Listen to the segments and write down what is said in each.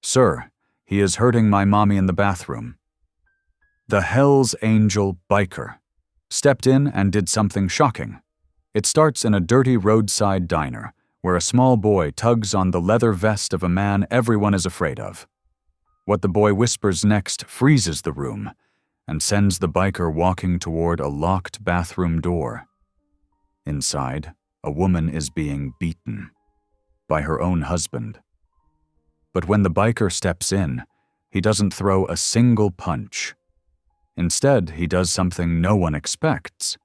"Sir, he is hurting my mommy in the bathroom." The Hell's Angel biker stepped in and did something shocking. It starts in a dirty roadside diner, where a small boy tugs on the leather vest of a man everyone is afraid of. What the boy whispers next freezes the room and sends the biker walking toward a locked bathroom door. Inside, a woman is being beaten by her own husband. But when the biker steps in, he doesn't throw a single punch. Instead, he does something no one expects,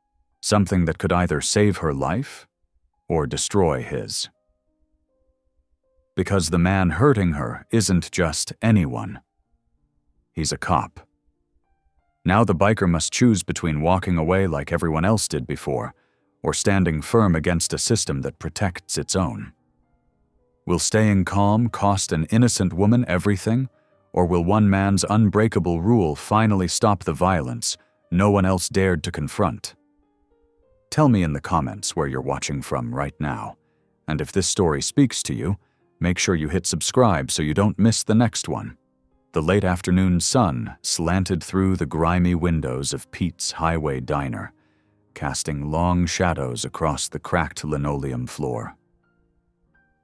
something that could either save her life or destroy his. Because the man hurting her isn't just anyone. He's a cop. Now the biker must choose between walking away like everyone else did before, or standing firm against a system that protects its own. Will staying calm cost an innocent woman everything, or will one man's unbreakable rule finally stop the violence no one else dared to confront? Tell me in the comments where you're watching from right now, and if this story speaks to you, make sure you hit subscribe so you don't miss the next one. The late afternoon sun slanted through the grimy windows of Pete's Highway Diner, casting long shadows across the cracked linoleum floor.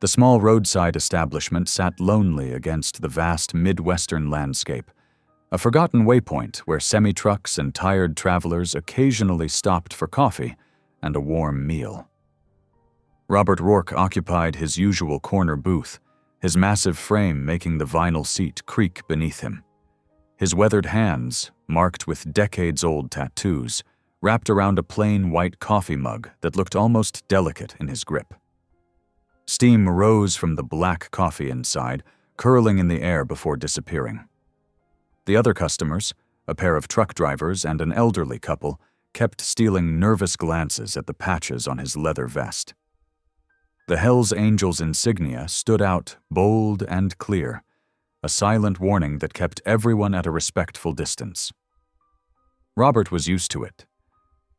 The small roadside establishment sat lonely against the vast Midwestern landscape, a forgotten waypoint where semi-trucks and tired travelers occasionally stopped for coffee and a warm meal. Robert Rourke occupied his usual corner booth, his massive frame making the vinyl seat creak beneath him. His weathered hands, marked with decades-old tattoos, wrapped around a plain white coffee mug that looked almost delicate in his grip. Steam rose from the black coffee inside, curling in the air before disappearing. The other customers, a pair of truck drivers and an elderly couple, kept stealing nervous glances at the patches on his leather vest. The Hell's Angels insignia stood out bold and clear, a silent warning that kept everyone at a respectful distance. Robert was used to it.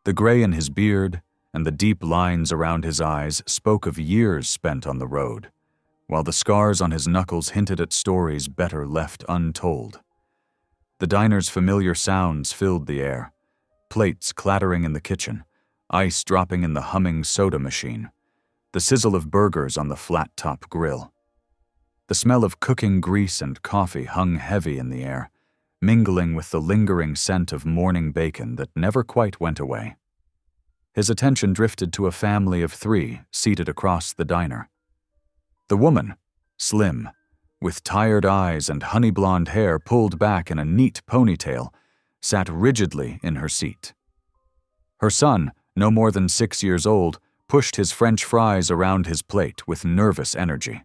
The gray in his beard and the deep lines around his eyes spoke of years spent on the road, while the scars on his knuckles hinted at stories better left untold. The diner's familiar sounds filled the air, plates clattering in the kitchen, ice dropping in the humming soda machine, the sizzle of burgers on the flat-top grill. The smell of cooking grease and coffee hung heavy in the air, mingling with the lingering scent of morning bacon that never quite went away. His attention drifted to a family of 3 seated across the diner. The woman, slim, with tired eyes and honey-blonde hair pulled back in a neat ponytail, sat rigidly in her seat. Her son, no more than 6 years old, pushed his French fries around his plate with nervous energy.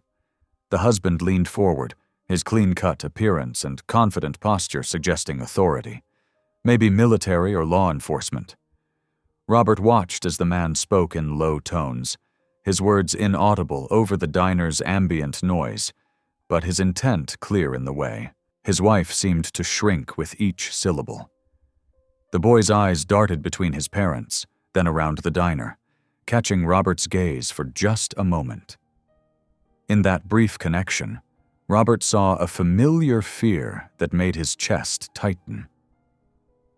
The husband leaned forward, his clean-cut appearance and confident posture suggesting authority, maybe military or law enforcement. Robert watched as the man spoke in low tones, his words inaudible over the diner's ambient noise, but his intent clear in the way. His wife seemed to shrink with each syllable. The boy's eyes darted between his parents, then around the diner, catching Robert's gaze for just a moment. In that brief connection, Robert saw a familiar fear that made his chest tighten.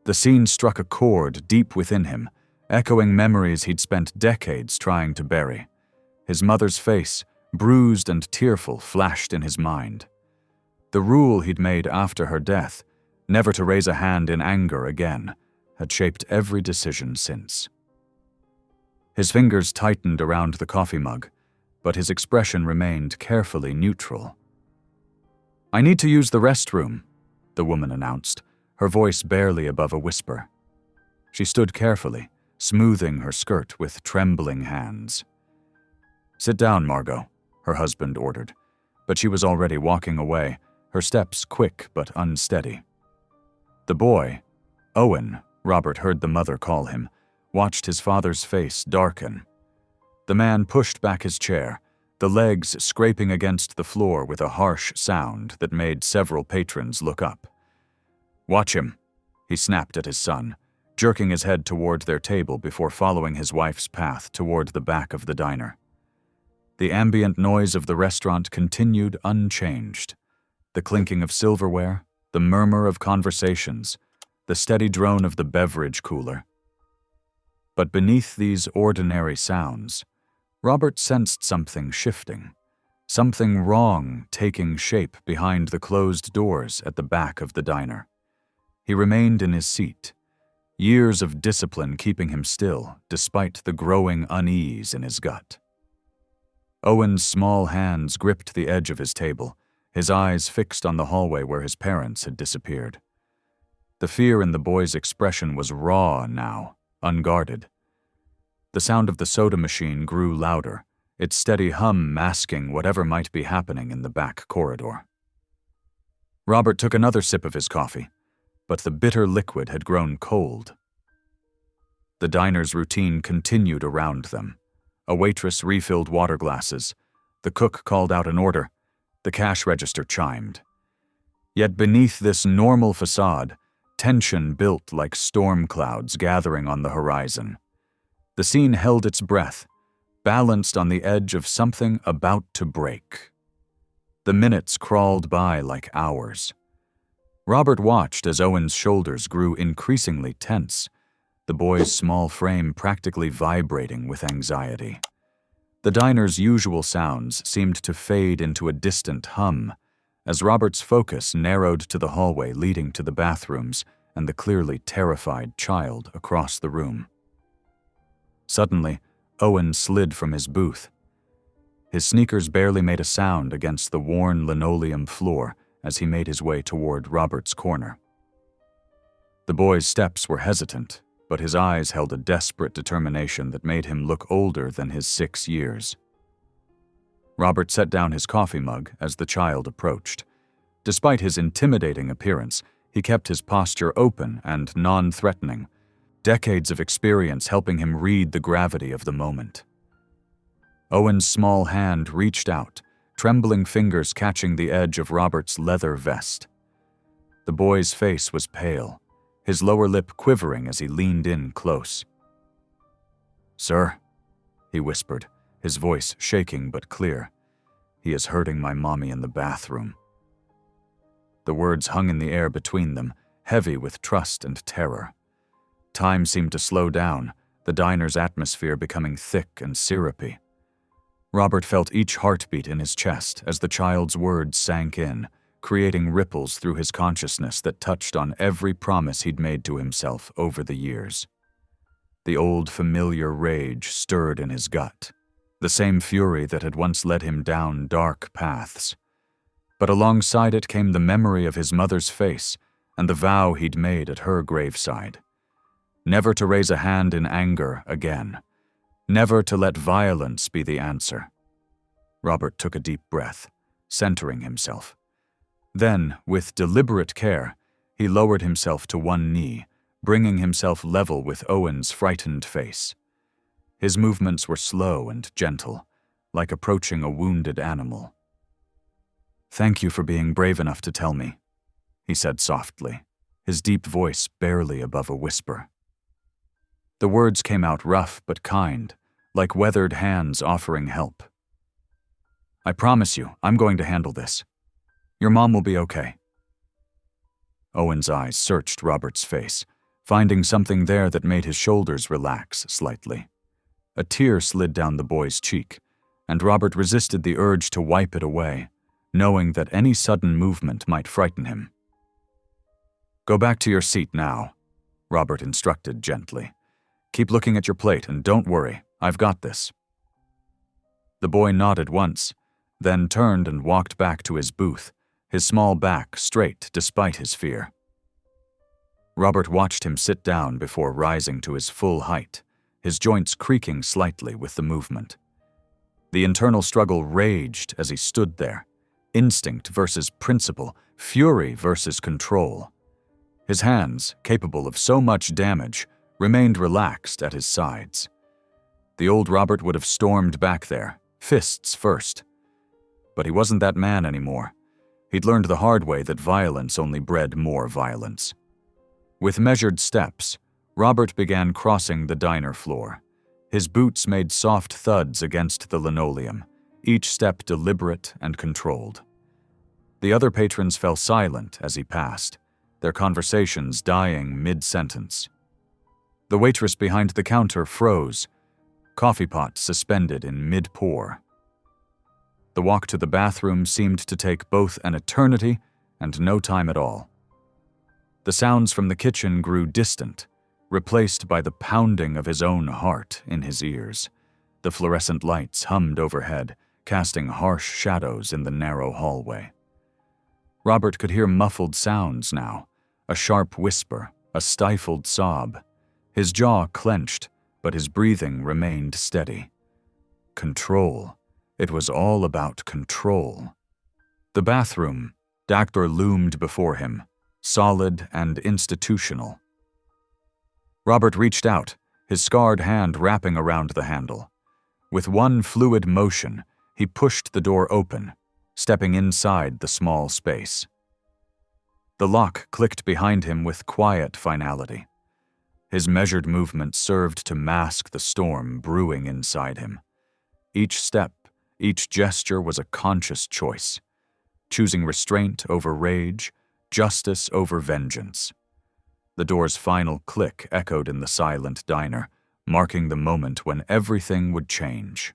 The scene struck a chord deep within him, echoing memories he'd spent decades trying to bury. His mother's face, bruised and tearful, flashed in his mind. The rule he'd made after her death, never to raise a hand in anger again, had shaped every decision since. His fingers tightened around the coffee mug, but his expression remained carefully neutral. "I need to use the restroom," the woman announced, her voice barely above a whisper. She stood carefully, smoothing her skirt with trembling hands. "Sit down, Margot," her husband ordered, but she was already walking away, her steps quick but unsteady. The boy, Owen, Robert heard the mother call him, watched his father's face darken. The man pushed back his chair, the legs scraping against the floor with a harsh sound that made several patrons look up. "Watch him," he snapped at his son, jerking his head toward their table before following his wife's path toward the back of the diner. The ambient noise of the restaurant continued unchanged, The clinking of silverware, the murmur of conversations, the steady drone of the beverage cooler. But beneath these ordinary sounds, Robert sensed something shifting, something wrong taking shape behind the closed doors at the back of the diner. He remained in his seat, years of discipline keeping him still despite the growing unease in his gut. Owen's small hands gripped the edge of his table, his eyes fixed on the hallway where his parents had disappeared. The fear in the boy's expression was raw now, unguarded. The sound of the soda machine grew louder, its steady hum masking whatever might be happening in the back corridor. Robert took another sip of his coffee, but the bitter liquid had grown cold. The diner's routine continued around them. A waitress refilled water glasses. The cook called out an order. The cash register chimed. Yet beneath this normal facade, tension built like storm clouds gathering on the horizon. The scene held its breath, balanced on the edge of something about to break. The minutes crawled by like hours. Robert watched as Owen's shoulders grew increasingly tense, the boy's small frame practically vibrating with anxiety. The diner's usual sounds seemed to fade into a distant hum as Robert's focus narrowed to the hallway leading to the bathrooms and the clearly terrified child across the room. Suddenly, Owen slid from his booth. His sneakers barely made a sound against the worn linoleum floor as he made his way toward Robert's corner. The boy's steps were hesitant, but his eyes held a desperate determination that made him look older than his 6 years. Robert set down his coffee mug as the child approached. Despite his intimidating appearance, he kept his posture open and non-threatening, decades of experience helping him read the gravity of the moment. Owen's small hand reached out, trembling fingers catching the edge of Robert's leather vest. The boy's face was pale, his lower lip quivering as he leaned in close. "Sir," he whispered, his voice shaking but clear, "he is hurting my mommy in the bathroom." The words hung in the air between them, heavy with trust and terror. Time seemed to slow down, the diner's atmosphere becoming thick and syrupy. Robert felt each heartbeat in his chest as the child's words sank in, creating ripples through his consciousness that touched on every promise he'd made to himself over the years. The old familiar rage stirred in his gut, the same fury that had once led him down dark paths. But alongside it came the memory of his mother's face and the vow he'd made at her graveside. Never to raise a hand in anger again. Never to let violence be the answer. Robert took a deep breath, centering himself. Then, with deliberate care, he lowered himself to one knee, bringing himself level with Owen's frightened face. His movements were slow and gentle, like approaching a wounded animal. "Thank you for being brave enough to tell me," he said softly, his deep voice barely above a whisper. The words came out rough but kind, like weathered hands offering help. "I promise you, I'm going to handle this. Your mom will be okay." Owen's eyes searched Robert's face, finding something there that made his shoulders relax slightly. A tear slid down the boy's cheek, and Robert resisted the urge to wipe it away, knowing that any sudden movement might frighten him. "Go back to your seat now," Robert instructed gently. "Keep looking at your plate and don't worry, I've got this." The boy nodded once, then turned and walked back to his booth, his small back straight despite his fear. Robert watched him sit down before rising to his full height, his joints creaking slightly with the movement. The internal struggle raged as he stood there, instinct versus principle, fury versus control. His hands, capable of so much damage, remained relaxed at his sides. The old Robert would have stormed back there, fists first. But he wasn't that man anymore. He'd learned the hard way that violence only bred more violence. With measured steps, Robert began crossing the diner floor. His boots made soft thuds against the linoleum, each step deliberate and controlled. The other patrons fell silent as he passed, their conversations dying mid-sentence. The waitress behind the counter froze, coffee pot suspended in mid-pour. The walk to the bathroom seemed to take both an eternity and no time at all. The sounds from the kitchen grew distant, replaced by the pounding of his own heart in his ears. The fluorescent lights hummed overhead, casting harsh shadows in the narrow hallway. Robert could hear muffled sounds now, a sharp whisper, a stifled sob. His jaw clenched, but his breathing remained steady. Control. It was all about control. The bathroom. Dactor loomed before him, solid and institutional. Robert reached out, his scarred hand wrapping around the handle. With one fluid motion, he pushed the door open, stepping inside the small space. The lock clicked behind him with quiet finality. His measured movement served to mask the storm brewing inside him. Each step, each gesture was a conscious choice, choosing restraint over rage, justice over vengeance. The door's final click echoed in the silent diner, marking the moment when everything would change.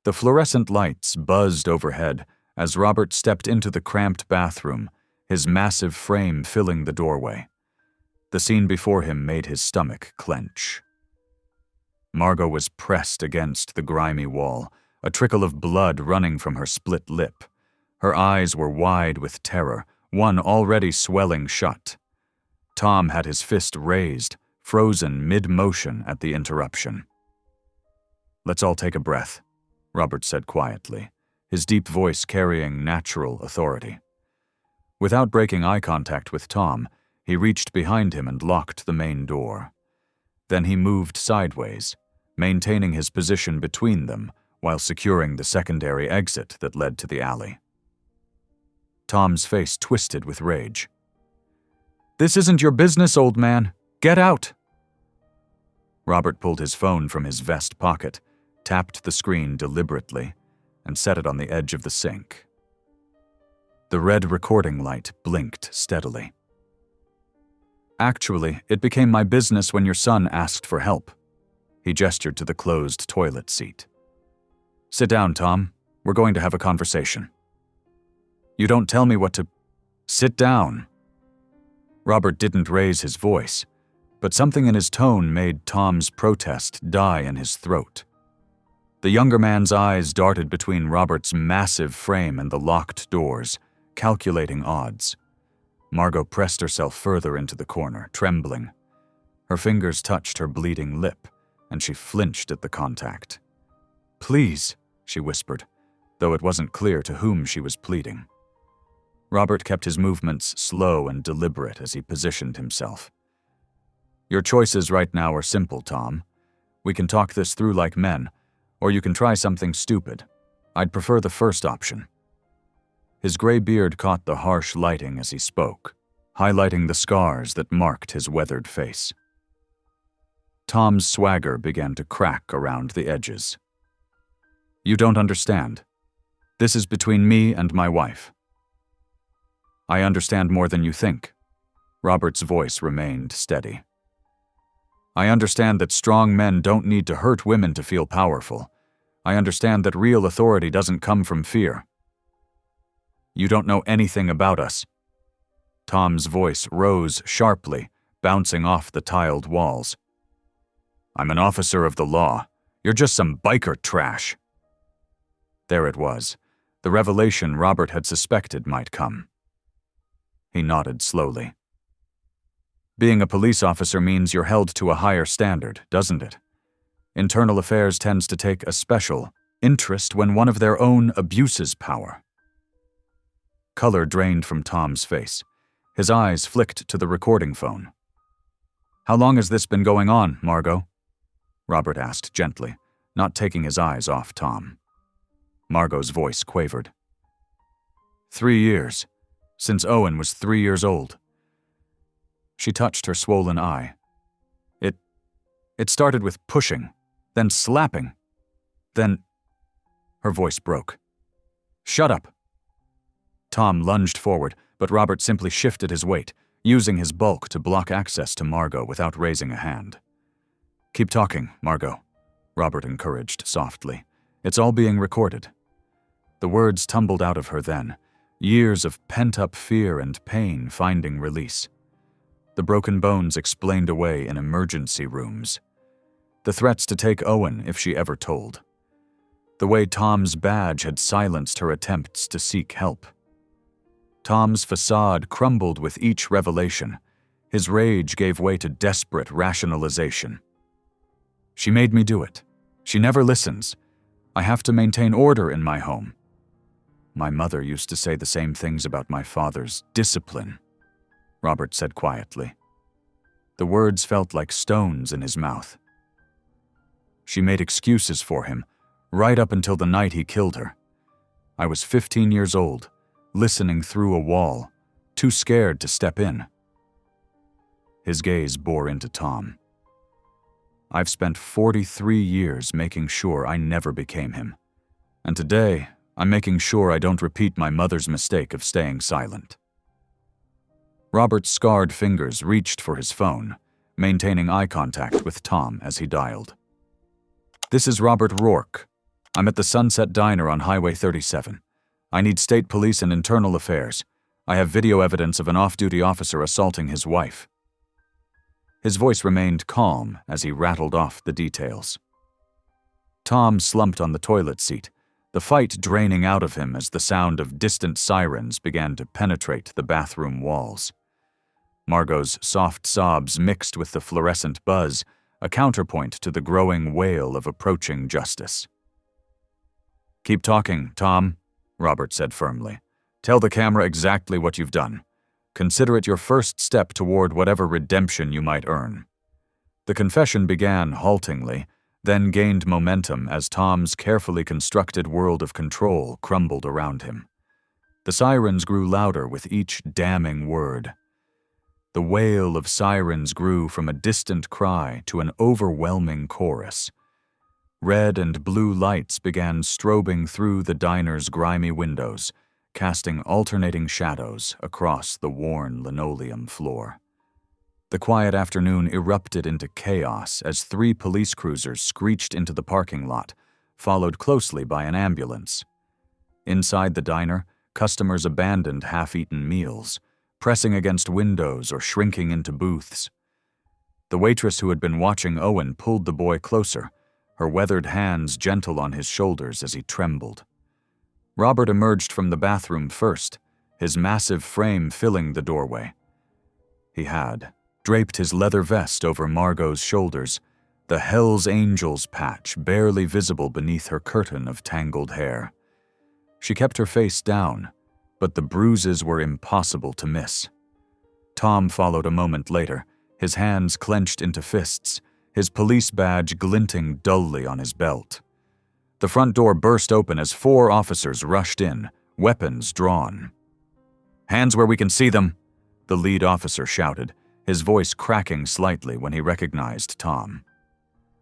The fluorescent lights buzzed overhead as Robert stepped into the cramped bathroom, his massive frame filling the doorway. The scene before him made his stomach clench. Margot was pressed against the grimy wall, a trickle of blood running from her split lip. Her eyes were wide with terror, one already swelling shut. Tom had his fist raised, frozen mid-motion at the interruption. "Let's all take a breath," Robert said quietly, his deep voice carrying natural authority. Without breaking eye contact with Tom, he reached behind him and locked the main door. Then he moved sideways, maintaining his position between them while securing the secondary exit that led to the alley. Tom's face twisted with rage. "This isn't your business, old man. Get out!" Robert pulled his phone from his vest pocket, tapped the screen deliberately, and set it on the edge of the sink. The red recording light blinked steadily. "Actually, it became my business when your son asked for help." He gestured to the closed toilet seat. "Sit down, Tom. We're going to have a conversation." "You don't tell me what to—" "Sit down." Robert didn't raise his voice, but something in his tone made Tom's protest die in his throat. The younger man's eyes darted between Robert's massive frame and the locked doors, calculating odds. Margot pressed herself further into the corner, trembling. Her fingers touched her bleeding lip, and she flinched at the contact. "Please," she whispered, though it wasn't clear to whom she was pleading. Robert kept his movements slow and deliberate as he positioned himself. "Your choices right now are simple, Tom. We can talk this through like men, or you can try something stupid. I'd prefer the first option." His gray beard caught the harsh lighting as he spoke, highlighting the scars that marked his weathered face. Tom's swagger began to crack around the edges. "You don't understand. This is between me and my wife." "I understand more than you think." Robert's voice remained steady. "I understand that strong men don't need to hurt women to feel powerful. I understand that real authority doesn't come from fear." "You don't know anything about us." Tom's voice rose sharply, bouncing off the tiled walls. "I'm an officer of the law. You're just some biker trash." There it was, the revelation Robert had suspected might come. He nodded slowly. "Being a police officer means you're held to a higher standard, doesn't it? Internal affairs tends to take a special interest when one of their own abuses power." Color drained from Tom's face. His eyes flicked to the recording phone. "How long has this been going on, Margot?" Robert asked gently, not taking his eyes off Tom. Margot's voice quavered. 3 years. Since Owen was 3 years old." She touched her swollen eye. It started with pushing, then slapping, then... Her voice broke. "Shut up." Tom lunged forward, but Robert simply shifted his weight, using his bulk to block access to Margot without raising a hand. "Keep talking, Margot," Robert encouraged softly. "It's all being recorded." The words tumbled out of her then, years of pent-up fear and pain finding release. The broken bones explained away in emergency rooms. The threats to take Owen if she ever told. The way Tom's badge had silenced her attempts to seek help. Tom's facade crumbled with each revelation. His rage gave way to desperate rationalization. "She made me do it. She never listens. I have to maintain order in my home. My mother used to say the same things about my father's discipline," Robert said quietly. The words felt like stones in his mouth. "She made excuses for him, right up until the night he killed her. I was 15 years old, listening through a wall, too scared to step in." His gaze bore into Tom. "I've spent 43 years making sure I never became him. And today, I'm making sure I don't repeat my mother's mistake of staying silent." Robert's scarred fingers reached for his phone, maintaining eye contact with Tom as he dialed. "This is Robert Rourke. I'm at the Sunset Diner on Highway 37. I need state police and internal affairs. I have video evidence of an off-duty officer assaulting his wife." His voice remained calm as he rattled off the details. Tom slumped on the toilet seat, the fight draining out of him as the sound of distant sirens began to penetrate the bathroom walls. Margot's soft sobs mixed with the fluorescent buzz, a counterpoint to the growing wail of approaching justice. "Keep talking, Tom," Robert said firmly. "Tell the camera exactly what you've done. Consider it your first step toward whatever redemption you might earn." The confession began haltingly, then gained momentum as Tom's carefully constructed world of control crumbled around him. The sirens grew louder with each damning word. The wail of sirens grew from a distant cry to an overwhelming chorus. Red and blue lights began strobing through the diner's grimy windows, casting alternating shadows across the worn linoleum floor. The quiet afternoon erupted into chaos as 3 police cruisers screeched into the parking lot, followed closely by an ambulance. Inside the diner, customers abandoned half-eaten meals, pressing against windows or shrinking into booths. The waitress who had been watching Owen pulled the boy closer, her weathered hands gentle on his shoulders as he trembled. Robert emerged from the bathroom first, his massive frame filling the doorway. He had draped his leather vest over Margot's shoulders, the Hell's Angels patch barely visible beneath her curtain of tangled hair. She kept her face down, but the bruises were impossible to miss. Tom followed a moment later, his hands clenched into fists, his police badge glinting dully on his belt. The front door burst open as 4 officers rushed in, weapons drawn. "Hands where we can see them," the lead officer shouted, his voice cracking slightly when he recognized Tom.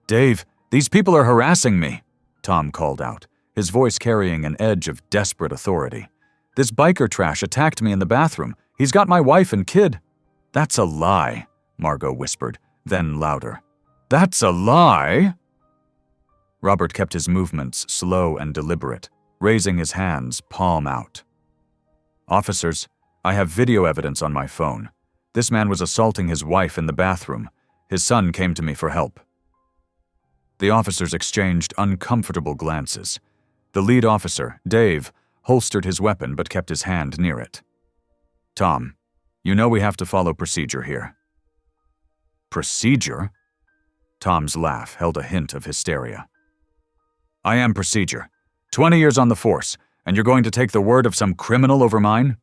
"Dave, these people are harassing me," Tom called out, his voice carrying an edge of desperate authority. "This biker trash attacked me in the bathroom. He's got my wife and kid." "That's a lie," Margot whispered, then louder. "That's a lie?" Robert kept his movements slow and deliberate, raising his hands palm out. "Officers, I have video evidence on my phone. This man was assaulting his wife in the bathroom. His son came to me for help." The officers exchanged uncomfortable glances. The lead officer, Dave, holstered his weapon but kept his hand near it. "Tom, you know we have to follow procedure here." "Procedure?" Tom's laugh held a hint of hysteria. "I am procedure. 20 years on the force, and you're going to take the word of some criminal over mine?"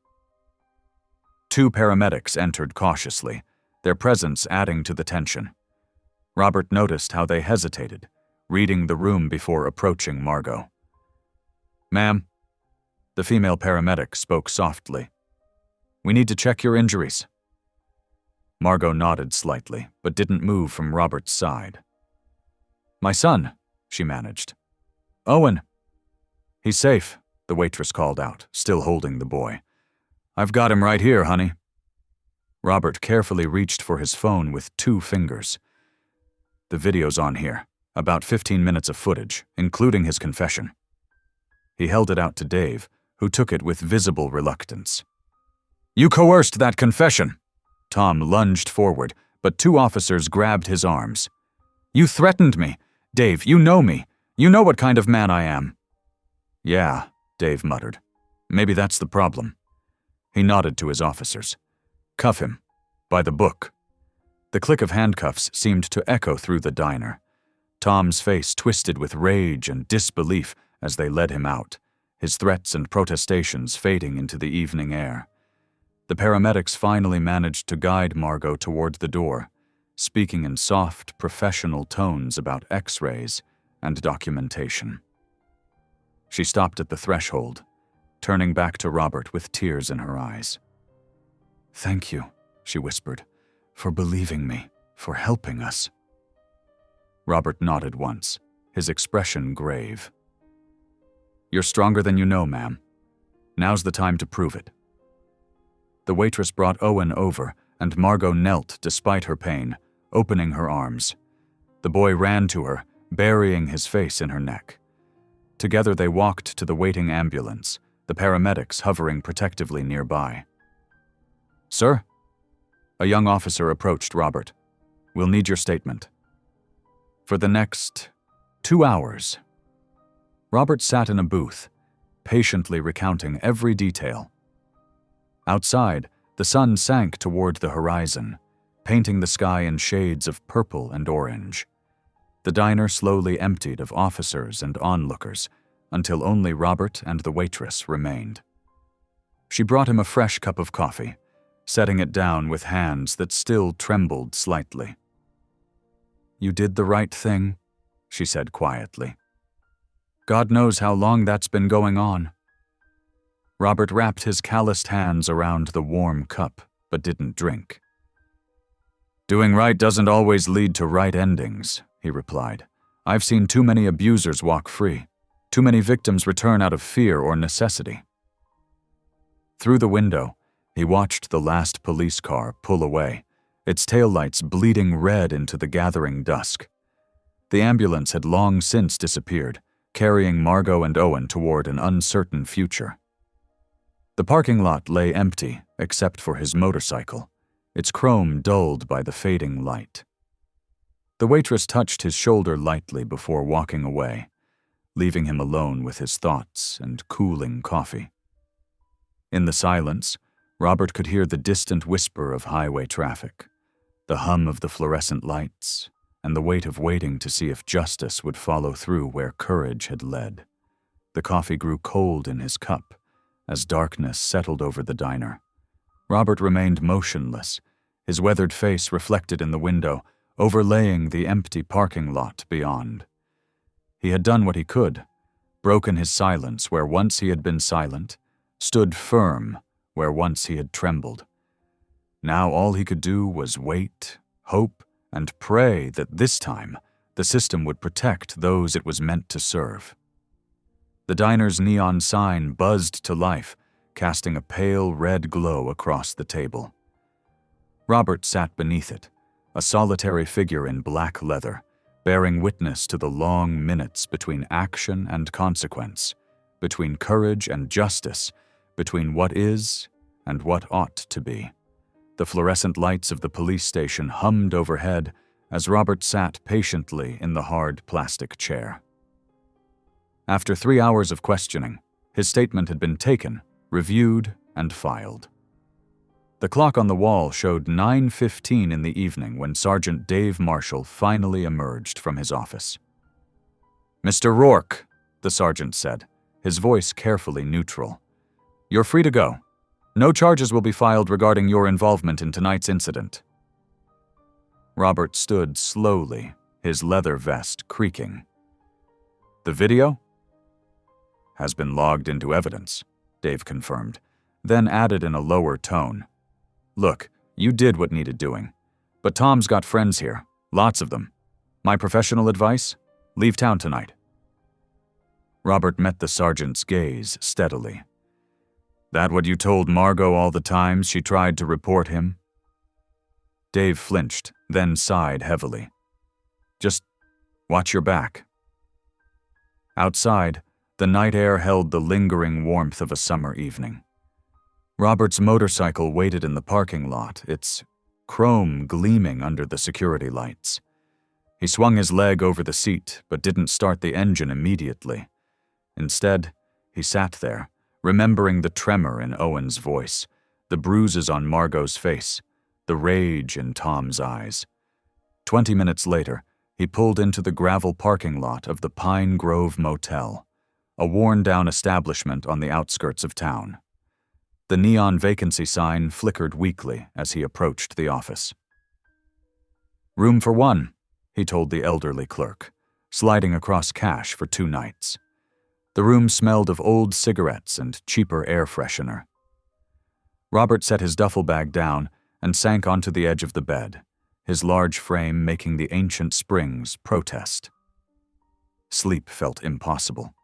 2 paramedics entered cautiously, their presence adding to the tension. Robert noticed how they hesitated, reading the room before approaching Margot. "Ma'am," the female paramedic spoke softly, "we need to check your injuries." Margot nodded slightly, but didn't move from Robert's side. "My son," she managed. "Owen." "He's safe," the waitress called out, still holding the boy. I've got him right here, honey. Robert carefully reached for his phone with 2 fingers. The video's on here, about 15 minutes of footage, including his confession. He held it out to Dave, who took it with visible reluctance. You coerced that confession! Tom lunged forward, but 2 officers grabbed his arms. You threatened me! Dave, you know me! You know what kind of man I am! Yeah, Dave muttered. Maybe that's the problem. He nodded to his officers. Cuff him. By the book. The click of handcuffs seemed to echo through the diner. Tom's face twisted with rage and disbelief as they led him out, his threats and protestations fading into the evening air. The paramedics finally managed to guide Margot toward the door, speaking in soft, professional tones about X-rays and documentation. She stopped at the threshold, turning back to Robert with tears in her eyes. Thank you, she whispered, for believing me, for helping us. Robert nodded once, his expression grave. You're stronger than you know, ma'am. Now's the time to prove it. The waitress brought Owen over, and Margot knelt despite her pain, opening her arms. The boy ran to her, burying his face in her neck. Together they walked to the waiting ambulance, the paramedics hovering protectively nearby. Sir? A young officer approached Robert. We'll need your statement. For the next 2 hours. Robert sat in a booth, patiently recounting every detail. Outside, the sun sank toward the horizon, painting the sky in shades of purple and orange. The diner slowly emptied of officers and onlookers, until only Robert and the waitress remained. She brought him a fresh cup of coffee, setting it down with hands that still trembled slightly. You did the right thing, she said quietly. God knows how long that's been going on. Robert wrapped his calloused hands around the warm cup, but didn't drink. Doing right doesn't always lead to right endings, he replied. I've seen too many abusers walk free, too many victims return out of fear or necessity. Through the window, he watched the last police car pull away, its taillights bleeding red into the gathering dusk. The ambulance had long since disappeared, carrying Margot and Owen toward an uncertain future. The parking lot lay empty, except for his motorcycle, its chrome dulled by the fading light. The waitress touched his shoulder lightly before walking away, leaving him alone with his thoughts and cooling coffee. In the silence, Robert could hear the distant whisper of highway traffic, the hum of the fluorescent lights, and the weight of waiting to see if justice would follow through where courage had led. The coffee grew cold in his cup as darkness settled over the diner. Robert remained motionless, his weathered face reflected in the window, overlaying the empty parking lot beyond. He had done what he could, broken his silence where once he had been silent, stood firm where once he had trembled. Now all he could do was wait, hope, and pray that this time the system would protect those it was meant to serve. The diner's neon sign buzzed to life, casting a pale red glow across the table. Robert sat beneath it, a solitary figure in black leather, bearing witness to the long minutes between action and consequence, between courage and justice, between what is and what ought to be. The fluorescent lights of the police station hummed overhead as Robert sat patiently in the hard plastic chair. After 3 hours of questioning, his statement had been taken, reviewed, and filed. The clock on the wall showed 9:15 in the evening when Sergeant Dave Marshall finally emerged from his office. "Mr. Rourke," the sergeant said, his voice carefully neutral, "you're free to go. No charges will be filed regarding your involvement in tonight's incident." Robert stood slowly, his leather vest creaking. "The video?" "Has been logged into evidence," Dave confirmed, then added in a lower tone. "Look, you did what needed doing. But Tom's got friends here, lots of them. My professional advice? Leave town tonight." Robert met the sergeant's gaze steadily. That what you told Margot all the times she tried to report him? Dave flinched, then sighed heavily. Just watch your back. Outside, the night air held the lingering warmth of a summer evening. Robert's motorcycle waited in the parking lot, its chrome gleaming under the security lights. He swung his leg over the seat, but didn't start the engine immediately. Instead, he sat there, remembering the tremor in Owen's voice, the bruises on Margot's face, the rage in Tom's eyes. 20 minutes later, he pulled into the gravel parking lot of the Pine Grove Motel, a worn-down establishment on the outskirts of town. The neon vacancy sign flickered weakly as he approached the office. "Room for one," he told the elderly clerk, sliding across cash for 2 nights. The room smelled of old cigarettes and cheaper air freshener. Robert set his duffel bag down and sank onto the edge of the bed, his large frame making the ancient springs protest. Sleep felt impossible.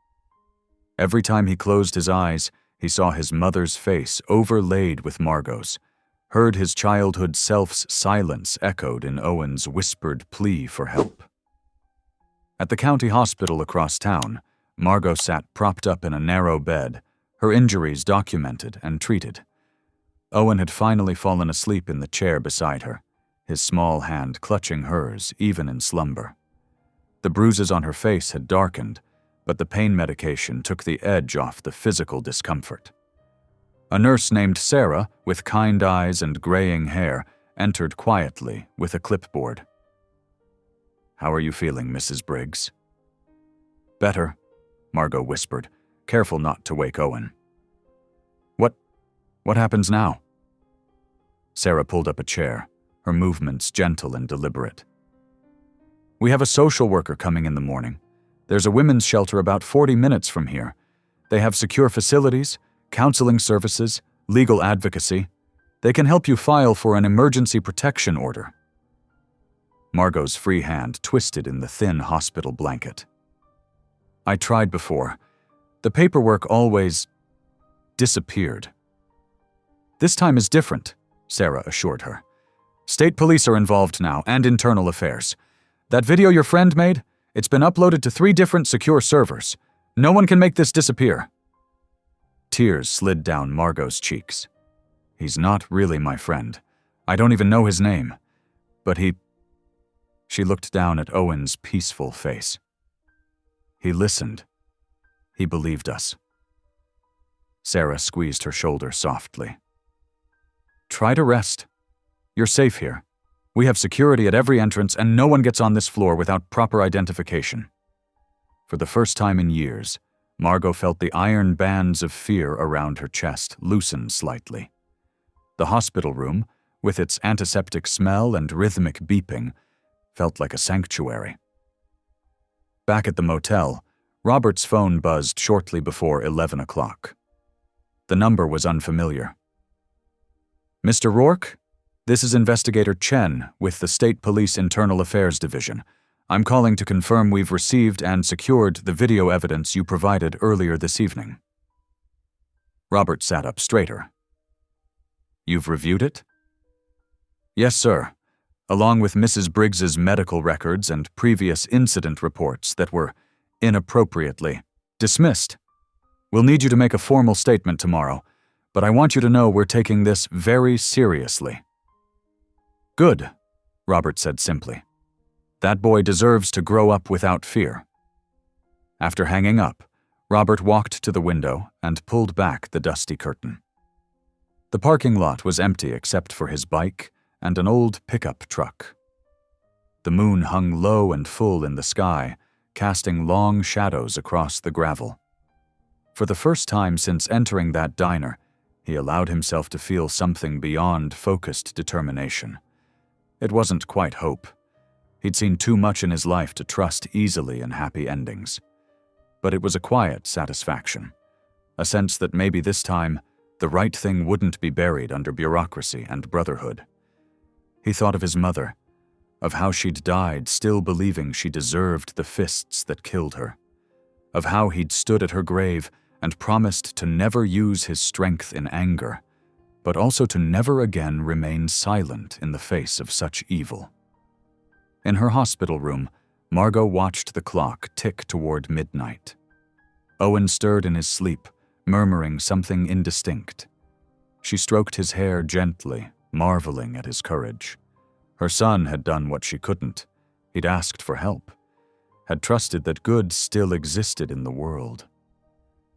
Every time he closed his eyes, he saw his mother's face overlaid with Margot's, heard his childhood self's silence echoed in Owen's whispered plea for help. At the county hospital across town, Margot sat propped up in a narrow bed, her injuries documented and treated. Owen had finally fallen asleep in the chair beside her, his small hand clutching hers even in slumber. The bruises on her face had darkened, but the pain medication took the edge off the physical discomfort. A nurse named Sarah, with kind eyes and graying hair, entered quietly with a clipboard. "How are you feeling, Mrs. Briggs?" "Better," Margot whispered, careful not to wake Owen. What happens now?" Sarah pulled up a chair, her movements gentle and deliberate. "We have a social worker coming in the morning. There's a women's shelter about 40 minutes from here. They have secure facilities, counseling services, legal advocacy. They can help you file for an emergency protection order." Margot's free hand twisted in the thin hospital blanket. "I tried before. The paperwork always disappeared." "This time is different," Sarah assured her. "State police are involved now, and internal affairs. That video your friend made, it's been uploaded to 3 different secure servers. No one can make this disappear." Tears slid down Margot's cheeks. "He's not really my friend. I don't even know his name. But he..." She looked down at Owen's peaceful face. "He listened. He believed us." Sarah squeezed her shoulder softly. "Try to rest. You're safe here. We have security at every entrance, and no one gets on this floor without proper identification." For the first time in years, Margot felt the iron bands of fear around her chest loosen slightly. The hospital room, with its antiseptic smell and rhythmic beeping, felt like a sanctuary. Back at the motel, Robert's phone buzzed shortly before 11 o'clock. The number was unfamiliar. "Mr. Rourke? This is Investigator Chen with the State Police Internal Affairs Division. I'm calling to confirm we've received and secured the video evidence you provided earlier this evening." Robert sat up straighter. "You've reviewed it?" "Yes, sir, along with Mrs. Briggs's medical records and previous incident reports that were inappropriately dismissed. We'll need you to make a formal statement tomorrow, but I want you to know we're taking this very seriously." "Good," Robert said simply. "That boy deserves to grow up without fear." After hanging up, Robert walked to the window and pulled back the dusty curtain. The parking lot was empty except for his bike and an old pickup truck. The moon hung low and full in the sky, casting long shadows across the gravel. For the first time since entering that diner, he allowed himself to feel something beyond focused determination. It wasn't quite hope. He'd seen too much in his life to trust easily in happy endings. But it was a quiet satisfaction, a sense that maybe this time the right thing wouldn't be buried under bureaucracy and brotherhood. He thought of his mother, of how she'd died still believing she deserved the fists that killed her, of how he'd stood at her grave and promised to never use his strength in anger, but also to never again remain silent in the face of such evil. In her hospital room, Margot watched the clock tick toward midnight. Owen stirred in his sleep, murmuring something indistinct. She stroked his hair gently, marveling at his courage. Her son had done what she couldn't. He'd asked for help, had trusted that good still existed in the world.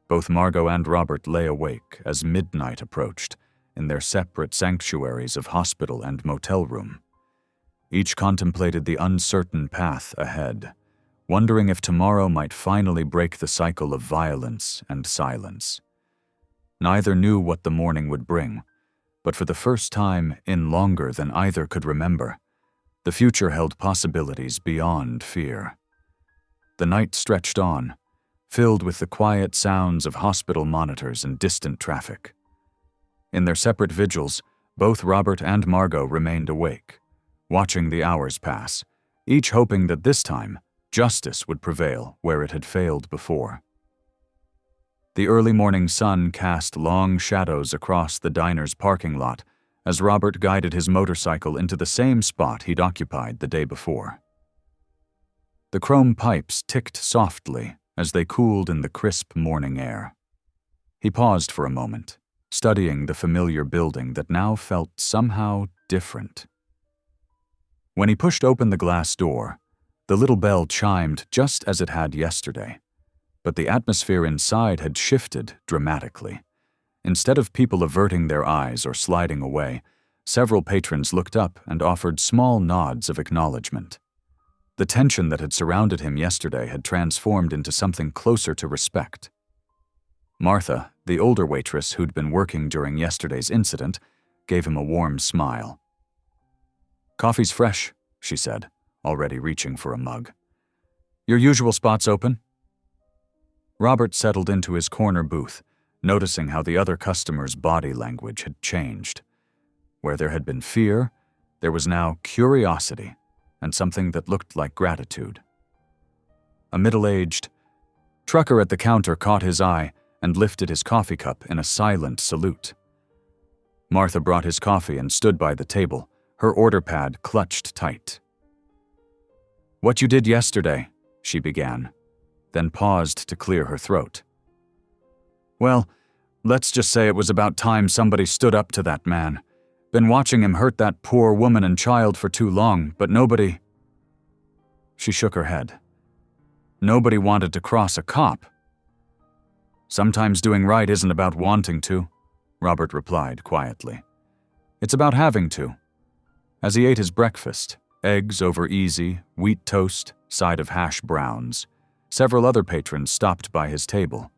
Both Margot and Robert lay awake as midnight approached in their separate sanctuaries of hospital and motel room. Each contemplated the uncertain path ahead, wondering if tomorrow might finally break the cycle of violence and silence. Neither knew what the morning would bring, but for the first time in longer than either could remember, the future held possibilities beyond fear. The night stretched on, filled with the quiet sounds of hospital monitors and distant traffic. In their separate vigils, both Robert and Margot remained awake, watching the hours pass, each hoping that this time justice would prevail where it had failed before. The early morning sun cast long shadows across the diner's parking lot as Robert guided his motorcycle into the same spot he'd occupied the day before. The chrome pipes ticked softly as they cooled in the crisp morning air. He paused for a moment, studying the familiar building that now felt somehow different. When he pushed open the glass door, the little bell chimed just as it had yesterday, but the atmosphere inside had shifted dramatically. Instead of people averting their eyes or sliding away, several patrons looked up and offered small nods of acknowledgement. The tension that had surrounded him yesterday had transformed into something closer to respect. Martha, the older waitress who'd been working during yesterday's incident, gave him a warm smile. "Coffee's fresh," she said, already reaching for a mug. "Your usual spot's open?" Robert settled into his corner booth, noticing how the other customers' body language had changed. Where there had been fear, there was now curiosity and something that looked like gratitude. A middle-aged trucker at the counter caught his eye and lifted his coffee cup in a silent salute. Martha brought his coffee and stood by the table, her order pad clutched tight. "What you did yesterday," she began, then paused to clear her throat. "Well, let's just say it was about time somebody stood up to that man. Been watching him hurt that poor woman and child for too long, but nobody—" She shook her head. "Nobody wanted to cross a cop." "Sometimes doing right isn't about wanting to," Robert replied quietly. "It's about having to." As he ate his breakfast, eggs over easy, wheat toast, side of hash browns, several other patrons stopped by his table.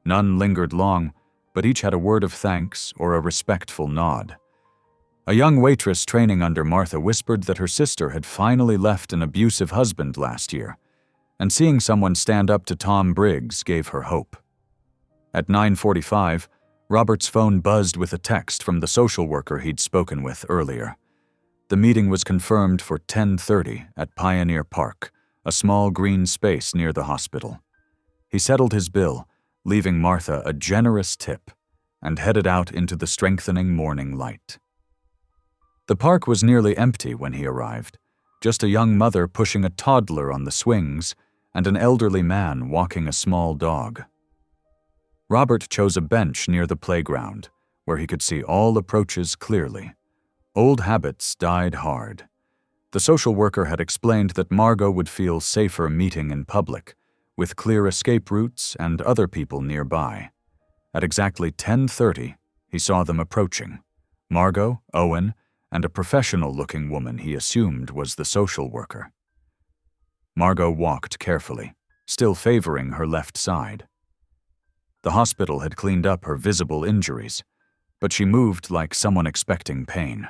None lingered long, but each had a word of thanks or a respectful nod. A young waitress training under Martha whispered that her sister had finally left an abusive husband last year, and seeing someone stand up to Tom Briggs gave her hope. At 9:45, Robert's phone buzzed with a text from the social worker he'd spoken with earlier. The meeting was confirmed for 10:30 at Pioneer Park, a small green space near the hospital. He settled his bill, leaving Martha a generous tip, and headed out into the strengthening morning light. The park was nearly empty when he arrived, just a young mother pushing a toddler on the swings and an elderly man walking a small dog. Robert chose a bench near the playground, where he could see all approaches clearly. Old habits died hard. The social worker had explained that Margot would feel safer meeting in public, with clear escape routes and other people nearby. At exactly 10:30, he saw them approaching: Margot, Owen, and a professional-looking woman he assumed was the social worker. Margot walked carefully, still favoring her left side. The hospital had cleaned up her visible injuries, but she moved like someone expecting pain.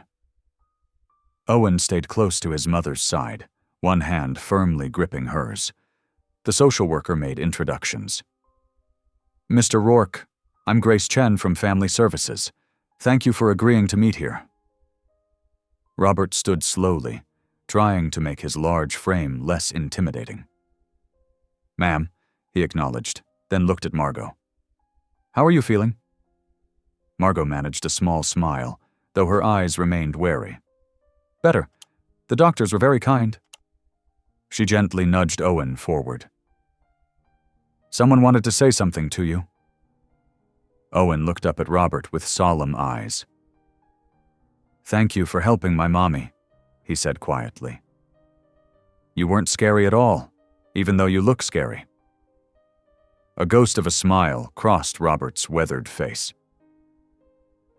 Owen stayed close to his mother's side, one hand firmly gripping hers. The social worker made introductions. "Mr. Rourke, I'm Grace Chen from Family Services. Thank you for agreeing to meet here." Robert stood slowly, trying to make his large frame less intimidating. "Ma'am," he acknowledged, then looked at Margot. How are you feeling?" Margot managed a small smile, though her eyes remained wary. "Better. The doctors were very kind." She gently nudged Owen forward. "Someone wanted to say something to you." Owen looked up at Robert with solemn eyes. "Thank you for helping my mommy," he said quietly. "You weren't scary at all, even though you look scary." A ghost of a smile crossed Robert's weathered face.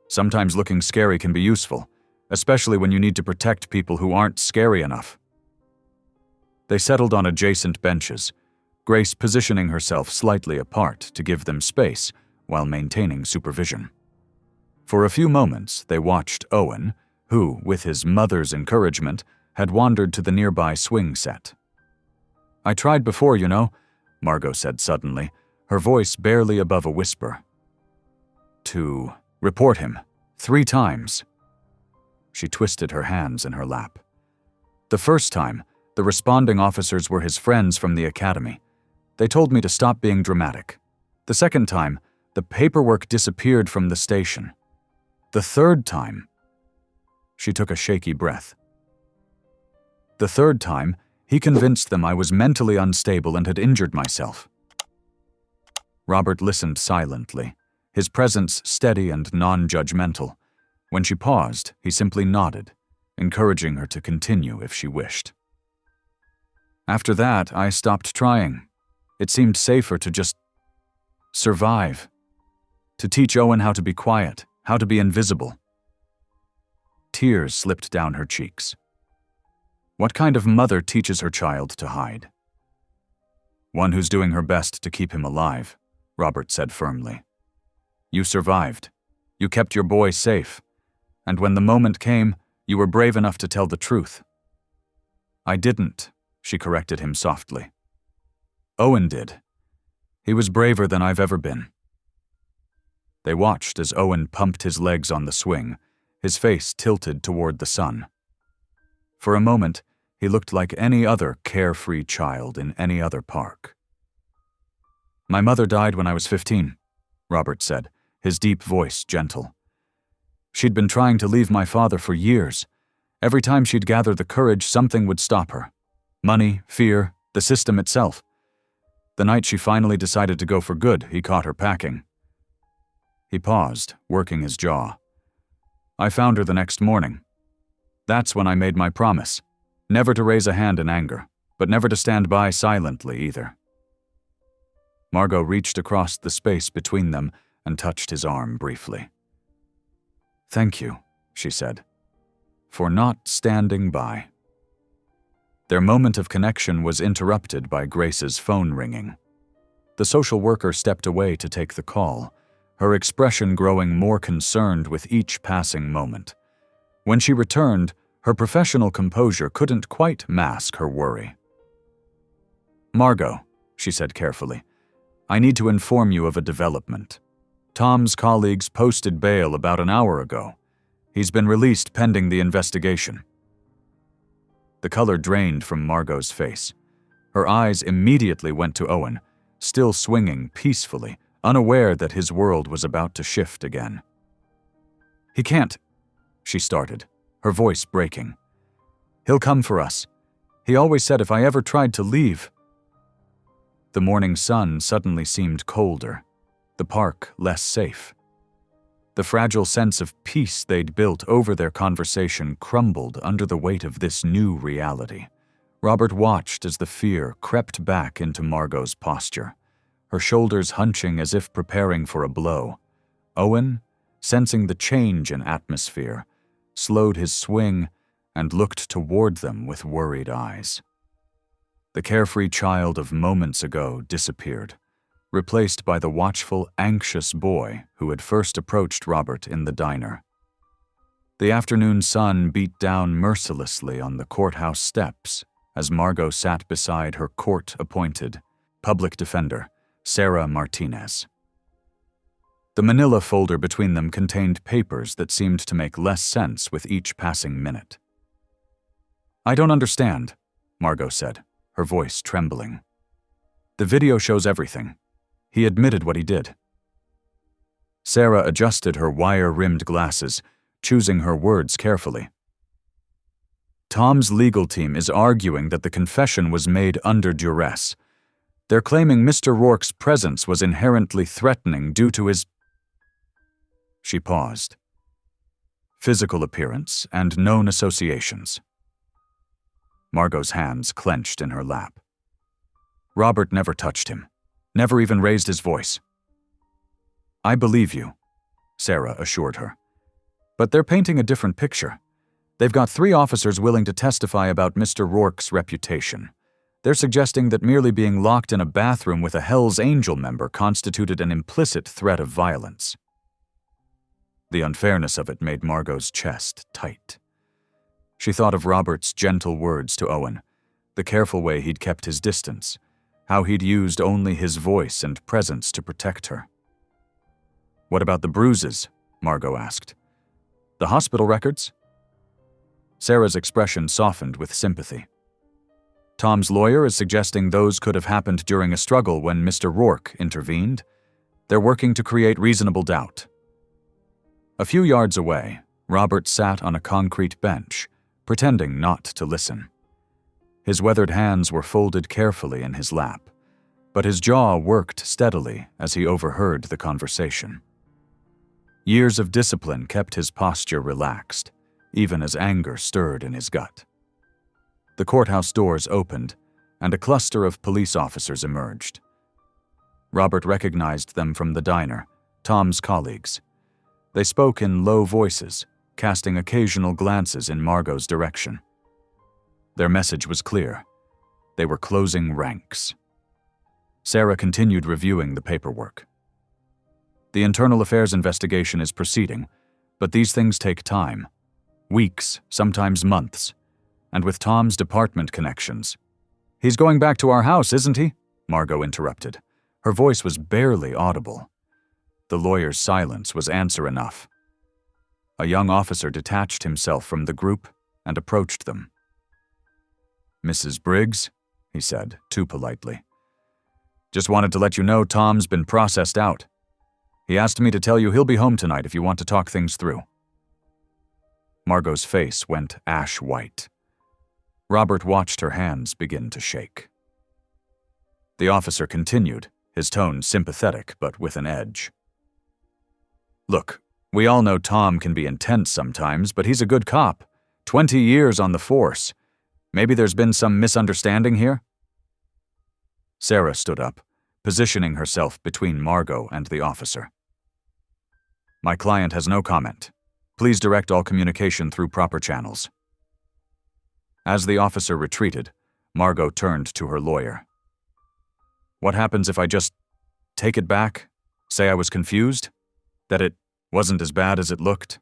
"Sometimes looking scary can be useful, especially when you need to protect people who aren't scary enough." They settled on adjacent benches, Grace positioning herself slightly apart to give them space while maintaining supervision. For a few moments, they watched Owen, who, with his mother's encouragement, had wandered to the nearby swing set. "I tried before, you know," Margot said suddenly, her voice barely above a whisper. "To report him 3 times." She twisted her hands in her lap. "The first time, the responding officers were his friends from the academy. They told me to stop being dramatic. The second time, the paperwork disappeared from the station. The third time..." She took a shaky breath. "The third time, he convinced them I was mentally unstable and had injured myself." Robert listened silently, his presence steady and non-judgmental. When she paused, he simply nodded, encouraging her to continue if she wished. "After that, I stopped trying. It seemed safer to just survive. To teach Owen how to be quiet, how to be invisible." Tears slipped down her cheeks. What kind of mother teaches her child to hide? "One who's doing her best to keep him alive," Robert said firmly. "You survived. You kept your boy safe. And when the moment came, you were brave enough to tell the truth." "I didn't," she corrected him softly. "Owen did. He was braver than I've ever been." They watched as Owen pumped his legs on the swing, his face tilted toward the sun. For a moment, he looked like any other carefree child in any other park. "My mother died when I was 15, Robert said, his deep voice gentle. "She'd been trying to leave my father for years. Every time she'd gather the courage, something would stop her. Money, fear, the system itself. The night she finally decided to go for good, he caught her packing." He paused, working his jaw. "I found her the next morning. That's when I made my promise. Never to raise a hand in anger, but never to stand by silently either." Margot reached across the space between them and touched his arm briefly. "Thank you," she said, "for not standing by." Their moment of connection was interrupted by Grace's phone ringing. The social worker stepped away to take the call, her expression growing more concerned with each passing moment. When she returned, her professional composure couldn't quite mask her worry. "Margot," she said carefully, "I need to inform you of a development. Tom's colleagues posted bail about an hour ago. He's been released pending the investigation." The color drained from Margot's face. Her eyes immediately went to Owen, still swinging peacefully, unaware that his world was about to shift again. "He can't," she started, her voice breaking. "He'll come for us. He always said if I ever tried to leave." The morning sun suddenly seemed colder, the park less safe. The fragile sense of peace they'd built over their conversation crumbled under the weight of this new reality. Robert watched as the fear crept back into Margot's posture, her shoulders hunching as if preparing for a blow. Owen, sensing the change in atmosphere, slowed his swing and looked toward them with worried eyes. The carefree child of moments ago disappeared, replaced by the watchful, anxious boy who had first approached Robert in the diner. The afternoon sun beat down mercilessly on the courthouse steps as Margot sat beside her court-appointed public defender, Sarah Martinez. The manila folder between them contained papers that seemed to make less sense with each passing minute. "I don't understand," Margot said, her voice trembling. "The video shows everything. He admitted what he did." Sarah adjusted her wire-rimmed glasses, choosing her words carefully. Tom's legal team is arguing that the confession was made under duress. They're claiming Mr. Rourke's presence was inherently threatening due to his... She paused. Physical appearance and known associations. Margot's hands clenched in her lap. Robert never touched him, never even raised his voice. I believe you, Sarah assured her. But they're painting a different picture. They've got 3 officers willing to testify about Mr. Rourke's reputation. They're suggesting that merely being locked in a bathroom with a Hell's Angel member constituted an implicit threat of violence. The unfairness of it made Margot's chest tight. She thought of Robert's gentle words to Owen, the careful way he'd kept his distance, how he'd used only his voice and presence to protect her. What about the bruises? Margot asked. The hospital records? Sarah's expression softened with sympathy. Tom's lawyer is suggesting those could have happened during a struggle when Mr. Rourke intervened. They're working to create reasonable doubt. A few yards away, Robert sat on a concrete bench, pretending not to listen. His weathered hands were folded carefully in his lap, but his jaw worked steadily as he overheard the conversation. Years of discipline kept his posture relaxed, even as anger stirred in his gut. The courthouse doors opened, and a cluster of police officers emerged. Robert recognized them from the diner, Tom's colleagues. They spoke in low voices, casting occasional glances in Margot's direction. Their message was clear. They were closing ranks. Sarah continued reviewing the paperwork. The internal affairs investigation is proceeding, but these things take time. Weeks, sometimes months. And with Tom's department connections. He's going back to our house, isn't he? Margot interrupted. Her voice was barely audible. The lawyer's silence was answer enough. A young officer detached himself from the group and approached them. Mrs. Briggs, he said, too politely. Just wanted to let you know Tom's been processed out. He asked me to tell you he'll be home tonight if you want to talk things through. Margot's face went ash white. Robert watched her hands begin to shake. The officer continued, his tone sympathetic but with an edge. Look, we all know Tom can be intense sometimes, but he's a good cop. 20 years on the force. Maybe there's been some misunderstanding here? Sarah stood up, positioning herself between Margot and the officer. My client has no comment. Please direct all communication through proper channels. As the officer retreated, Margot turned to her lawyer. What happens if I just take it back? Say I was confused? That it wasn't as bad as it looked?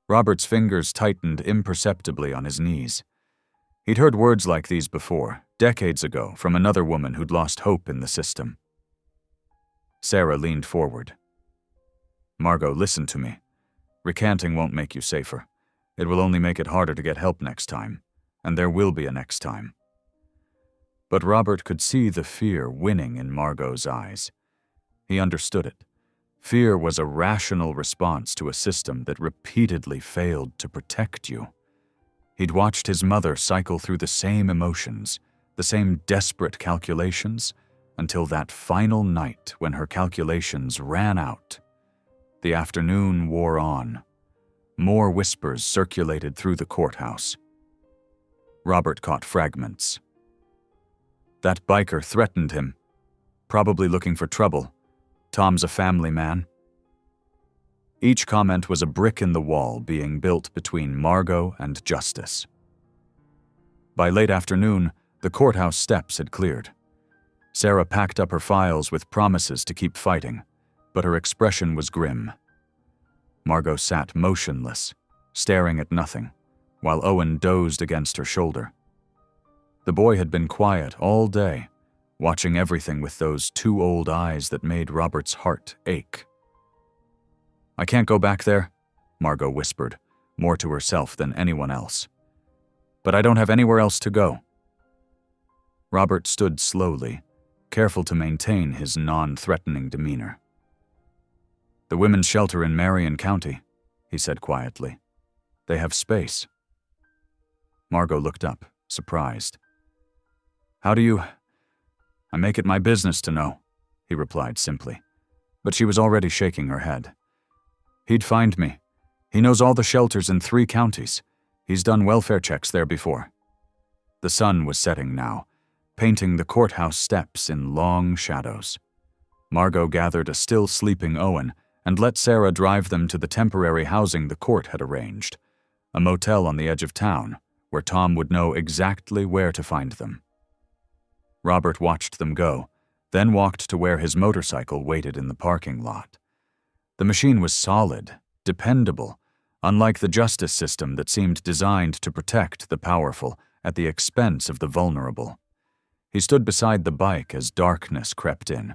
Robert's fingers tightened imperceptibly on his knees. He'd heard words like these before, decades ago, from another woman who'd lost hope in the system. Sarah leaned forward. Margot, listen to me. Recanting won't make you safer. It will only make it harder to get help next time, and there will be a next time. But Robert could see the fear winning in Margot's eyes. He understood it. Fear was a rational response to a system that repeatedly failed to protect you. He'd watched his mother cycle through the same emotions, the same desperate calculations, until that final night when her calculations ran out. The afternoon wore on. More whispers circulated through the courthouse. Robert caught fragments. That biker threatened him, probably looking for trouble. Tom's a family man. Each comment was a brick in the wall being built between Margot and justice. By late afternoon, the courthouse steps had cleared. Sarah packed up her files with promises to keep fighting, but her expression was grim. Margot sat motionless, staring at nothing, while Owen dozed against her shoulder. The boy had been quiet all day, watching everything with those two old eyes that made Robert's heart ache. I can't go back there, Margot whispered, more to herself than anyone else. But I don't have anywhere else to go. Robert stood slowly, careful to maintain his non-threatening demeanor. "The women's shelter in Marion County," he said quietly. "They have space." Margot looked up, surprised. "How do you—" "I make it my business to know," he replied simply. But she was already shaking her head. "He'd find me. He knows all the shelters in 3 counties. He's done welfare checks there before." The sun was setting now, painting the courthouse steps in long shadows. Margot gathered a still sleeping Owen and let Sarah drive them to the temporary housing the court had arranged, a motel on the edge of town, where Tom would know exactly where to find them. Robert watched them go, then walked to where his motorcycle waited in the parking lot. The machine was solid, dependable, unlike the justice system that seemed designed to protect the powerful at the expense of the vulnerable. He stood beside the bike as darkness crept in,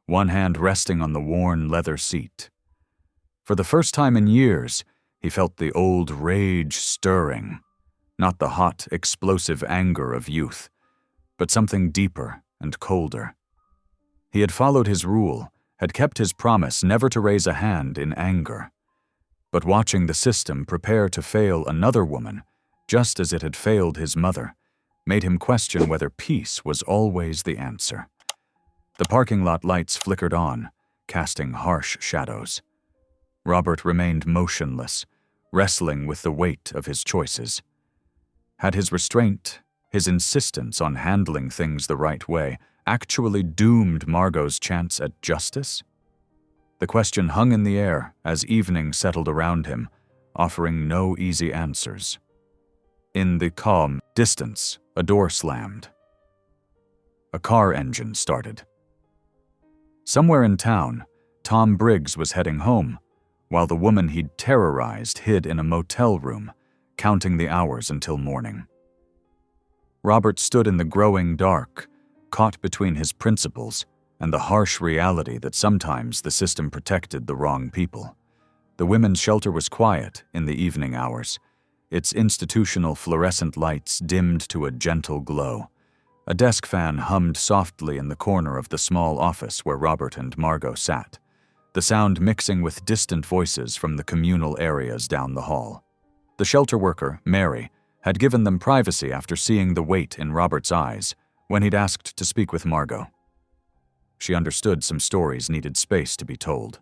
one hand resting on the worn leather seat. For the first time in years, he felt the old rage stirring, not the hot, explosive anger of youth, but something deeper and colder. He had followed his rule, had kept his promise never to raise a hand in anger. But watching the system prepare to fail another woman, just as it had failed his mother, made him question whether peace was always the answer. The parking lot lights flickered on, casting harsh shadows. Robert remained motionless, wrestling with the weight of his choices. Had his restraint, his insistence on handling things the right way, actually doomed Margot's chance at justice? The question hung in the air as evening settled around him, offering no easy answers. In the calm distance, a door slammed. A car engine started. Somewhere in town, Tom Briggs was heading home, while the woman he'd terrorized hid in a motel room, counting the hours until morning. Robert stood in the growing dark, caught between his principles and the harsh reality that sometimes the system protected the wrong people. The women's shelter was quiet in the evening hours, its institutional fluorescent lights dimmed to a gentle glow. A desk fan hummed softly in the corner of the small office where Robert and Margot sat, the sound mixing with distant voices from the communal areas down the hall. The shelter worker, Mary, had given them privacy after seeing the weight in Robert's eyes when he'd asked to speak with Margot. She understood some stories needed space to be told.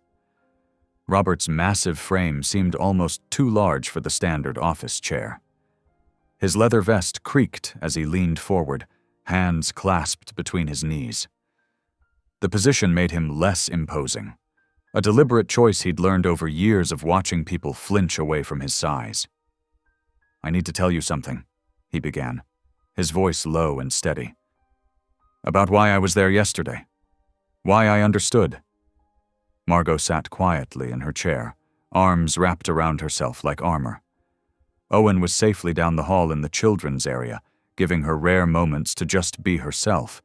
Robert's massive frame seemed almost too large for the standard office chair. His leather vest creaked as he leaned forward, hands clasped between his knees. The position made him less imposing, a deliberate choice he'd learned over years of watching people flinch away from his size. "I need to tell you something," he began, his voice low and steady. "About why I was there yesterday. Why I understood." Margot sat quietly in her chair, arms wrapped around herself like armor. Owen was safely down the hall in the children's area, giving her rare moments to just be herself,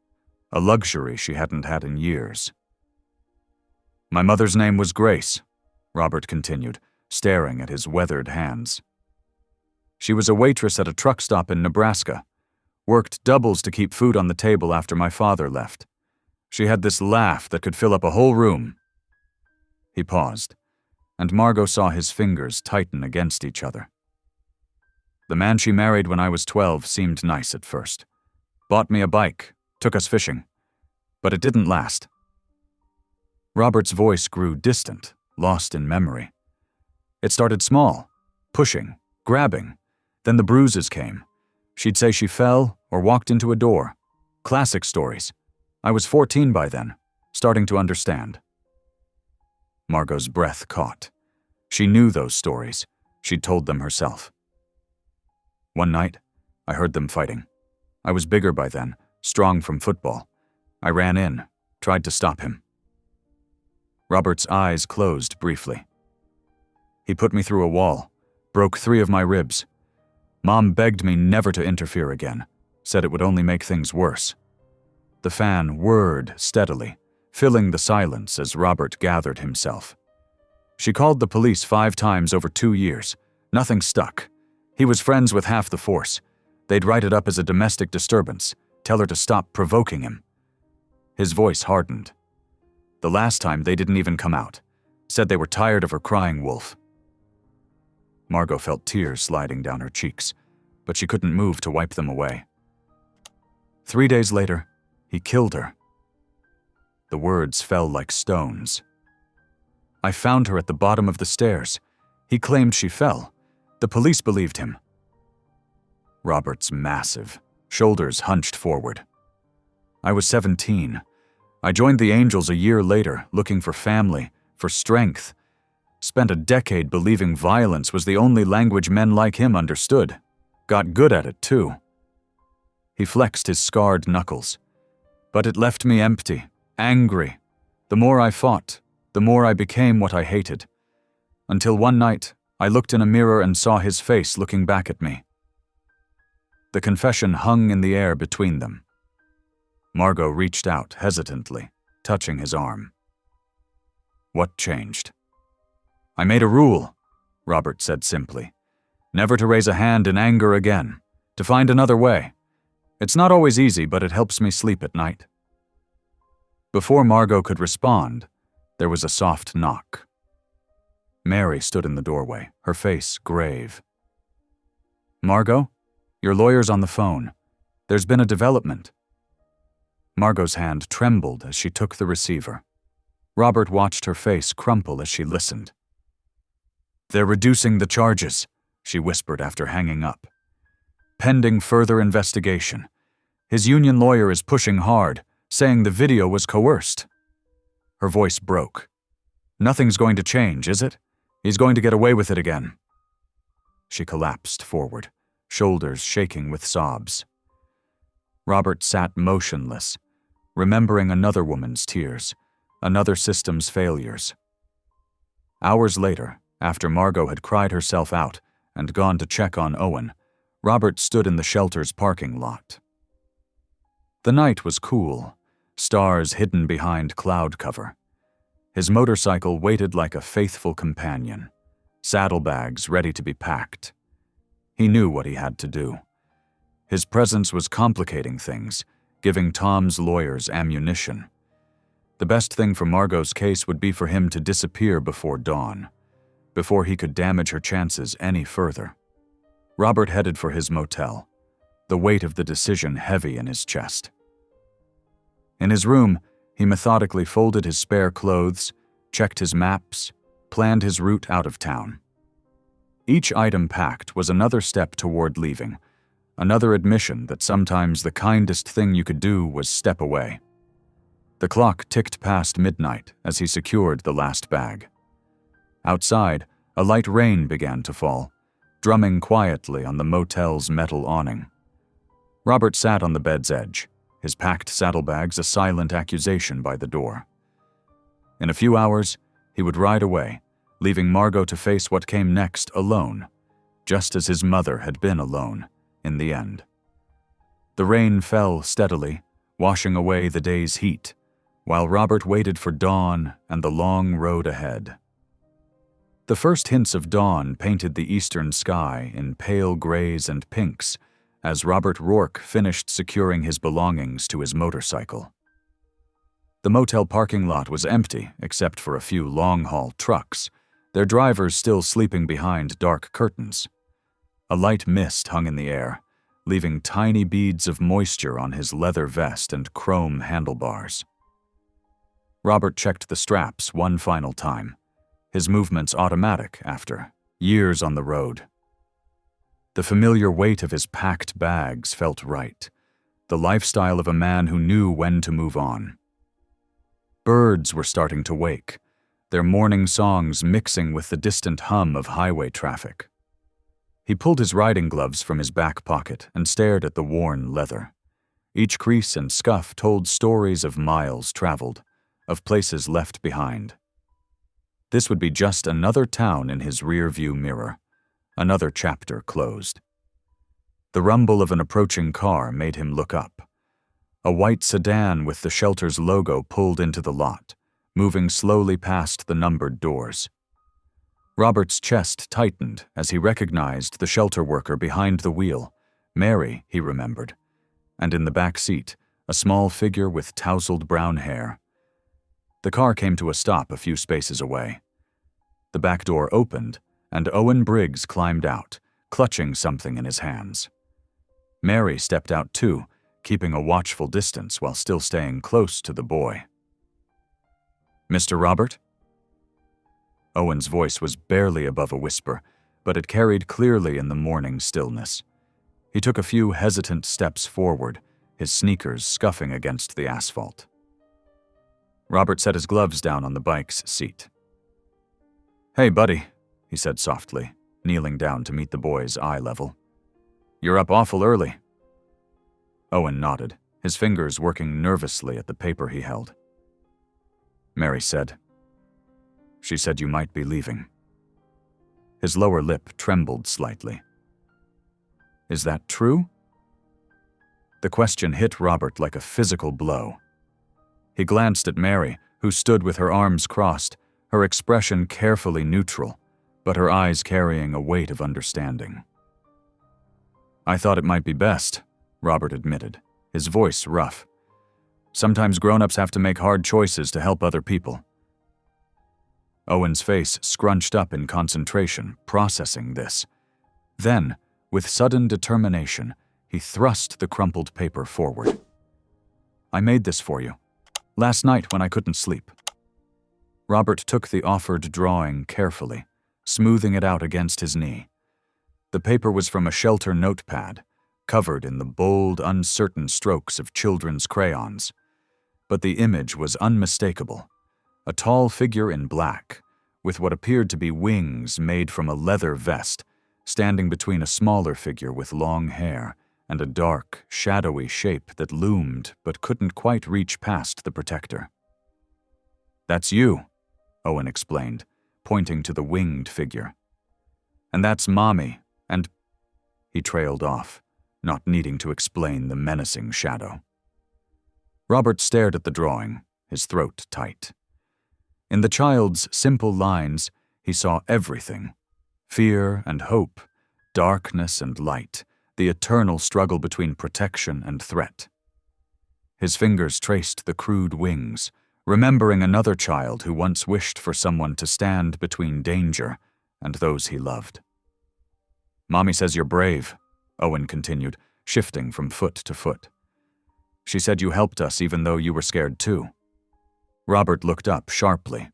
a luxury she hadn't had in years. "My mother's name was Grace," Robert continued, staring at his weathered hands. "She was a waitress at a truck stop in Nebraska, worked doubles to keep food on the table after my father left. She had this laugh that could fill up a whole room." He paused, and Margot saw his fingers tighten against each other. "The man she married when I was 12 seemed nice at first. Bought me a bike, took us fishing. But it didn't last." Robert's voice grew distant, lost in memory. "It started small, pushing, grabbing. Then the bruises came. She'd say she fell or walked into a door. Classic stories. I was 14 by then, starting to understand." Margot's breath caught. She knew those stories. She'd told them herself. "One night, I heard them fighting. I was bigger by then, strong from football. I ran in, tried to stop him." Robert's eyes closed briefly. "He put me through a wall, broke 3 of my ribs. Mom begged me never to interfere again, said it would only make things worse." The fan whirred steadily, filling the silence as Robert gathered himself. "She called the police 5 times over 2 years. Nothing stuck. He was friends with half the force. They'd write it up as a domestic disturbance, tell her to stop provoking him." His voice hardened. "The last time they didn't even come out. Said they were tired of her crying wolf. Margot felt tears sliding down her cheeks, but she couldn't move to wipe them away. 3 days later, he killed her. The words fell like stones. I found her at the bottom of the stairs. He claimed she fell. The police believed him. Robert's massive, shoulders hunched forward. I was 17. I joined the Angels a year later, looking for family, for strength. Spent a decade believing violence was the only language men like him understood. Got good at it, too. He flexed his scarred knuckles. But it left me empty, angry. The more I fought, the more I became what I hated. Until one night, I looked in a mirror and saw his face looking back at me. The confession hung in the air between them. Margot reached out hesitantly, touching his arm. What changed? I made a rule, Robert said simply. Never to raise a hand in anger again, to find another way. It's not always easy, but it helps me sleep at night. Before Margot could respond, there was a soft knock. Mary stood in the doorway, her face grave. Margot, your lawyer's on the phone. There's been a development. Margot's hand trembled as she took the receiver. Robert watched her face crumple as she listened. They're reducing the charges, she whispered after hanging up. Pending further investigation. His union lawyer is pushing hard, saying the video was coerced. Her voice broke. Nothing's going to change, is it? He's going to get away with it again. She collapsed forward, shoulders shaking with sobs. Robert sat motionless, remembering another woman's tears, another system's failures. Hours later, after Margot had cried herself out and gone to check on Owen, Robert stood in the shelter's parking lot. The night was cool, stars hidden behind cloud cover. His motorcycle waited like a faithful companion, saddlebags ready to be packed. He knew what he had to do. His presence was complicating things, giving Tom's lawyers ammunition. The best thing for Margot's case would be for him to disappear before dawn, before he could damage her chances any further. Robert headed for his motel, the weight of the decision heavy in his chest. In his room, he methodically folded his spare clothes, checked his maps, planned his route out of town. Each item packed was another step toward leaving, another admission that sometimes the kindest thing you could do was step away. The clock ticked past midnight as he secured the last bag. Outside, a light rain began to fall, drumming quietly on the motel's metal awning. Robert sat on the bed's edge, his packed saddlebags a silent accusation by the door. In a few hours, he would ride away, leaving Margot to face what came next alone, just as his mother had been alone in the end. The rain fell steadily, washing away the day's heat, while Robert waited for dawn and the long road ahead. The first hints of dawn painted the eastern sky in pale grays and pinks as Robert Rourke finished securing his belongings to his motorcycle. The motel parking lot was empty except for a few long-haul trucks, their drivers still sleeping behind dark curtains. A light mist hung in the air, leaving tiny beads of moisture on his leather vest and chrome handlebars. Robert checked the straps one final time, his movements automatic after years on the road. The familiar weight of his packed bags felt right, the lifestyle of a man who knew when to move on. Birds were starting to wake, their morning songs mixing with the distant hum of highway traffic. He pulled his riding gloves from his back pocket and stared at the worn leather. Each crease and scuff told stories of miles traveled, of places left behind. This would be just another town in his rear-view mirror, another chapter closed. The rumble of an approaching car made him look up. A white sedan with the shelter's logo pulled into the lot, moving slowly past the numbered doors. Robert's chest tightened as he recognized the shelter worker behind the wheel, Mary, he remembered, and in the back seat, a small figure with tousled brown hair. The car came to a stop a few spaces away. The back door opened, and Owen Briggs climbed out, clutching something in his hands. Mary stepped out too, keeping a watchful distance while still staying close to the boy. "Mr. Robert?" Owen's voice was barely above a whisper, but it carried clearly in the morning stillness. He took a few hesitant steps forward, his sneakers scuffing against the asphalt. Robert set his gloves down on the bike's seat. "Hey, buddy," he said softly, kneeling down to meet the boy's eye level. "You're up awful early." Owen nodded, his fingers working nervously at the paper he held. Mary said, "She said you might be leaving." His lower lip trembled slightly. "Is that true?" The question hit Robert like a physical blow. He glanced at Mary, who stood with her arms crossed, her expression carefully neutral, but her eyes carrying a weight of understanding. "I thought it might be best," Robert admitted, his voice rough. "Sometimes grown-ups have to make hard choices to help other people." Owen's face scrunched up in concentration, processing this. Then, with sudden determination, he thrust the crumpled paper forward. "I made this for you. Last night when I couldn't sleep." Robert took the offered drawing carefully, smoothing it out against his knee. The paper was from a shelter notepad, covered in the bold, uncertain strokes of children's crayons. But the image was unmistakable. A tall figure in black, with what appeared to be wings made from a leather vest, standing between a smaller figure with long hair and a dark, shadowy shape that loomed but couldn't quite reach past the protector. "That's you," Owen explained, pointing to the winged figure. "And that's Mommy, and—" He trailed off, not needing to explain the menacing shadow. Robert stared at the drawing, his throat tight. In the child's simple lines, he saw everything: fear and hope, darkness and light, the eternal struggle between protection and threat. His fingers traced the crude wings, remembering another child who once wished for someone to stand between danger and those he loved. "Mommy says you're brave," Owen continued, shifting from foot to foot. "She said you helped us even though you were scared too." Robert looked up sharply.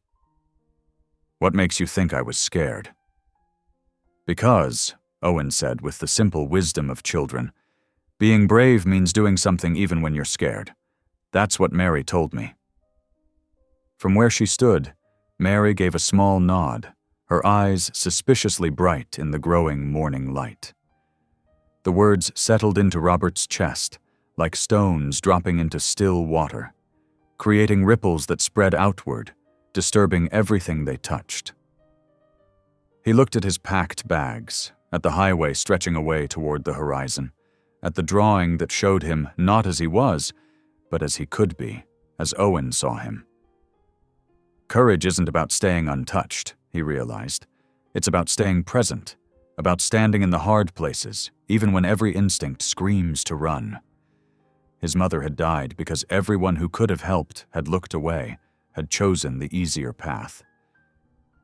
"What makes you think I was scared?" "Because," Owen said with the simple wisdom of children, "being brave means doing something even when you're scared. That's what Mary told me." From where she stood, Mary gave a small nod, her eyes suspiciously bright in the growing morning light. The words settled into Robert's chest, like stones dropping into still water, creating ripples that spread outward, disturbing everything they touched. He looked at his packed bags, at the highway stretching away toward the horizon, at the drawing that showed him not as he was, but as he could be, as Owen saw him. Courage isn't about staying untouched, he realized. It's about staying present, about standing in the hard places, even when every instinct screams to run. His mother had died because everyone who could have helped had looked away, had chosen the easier path.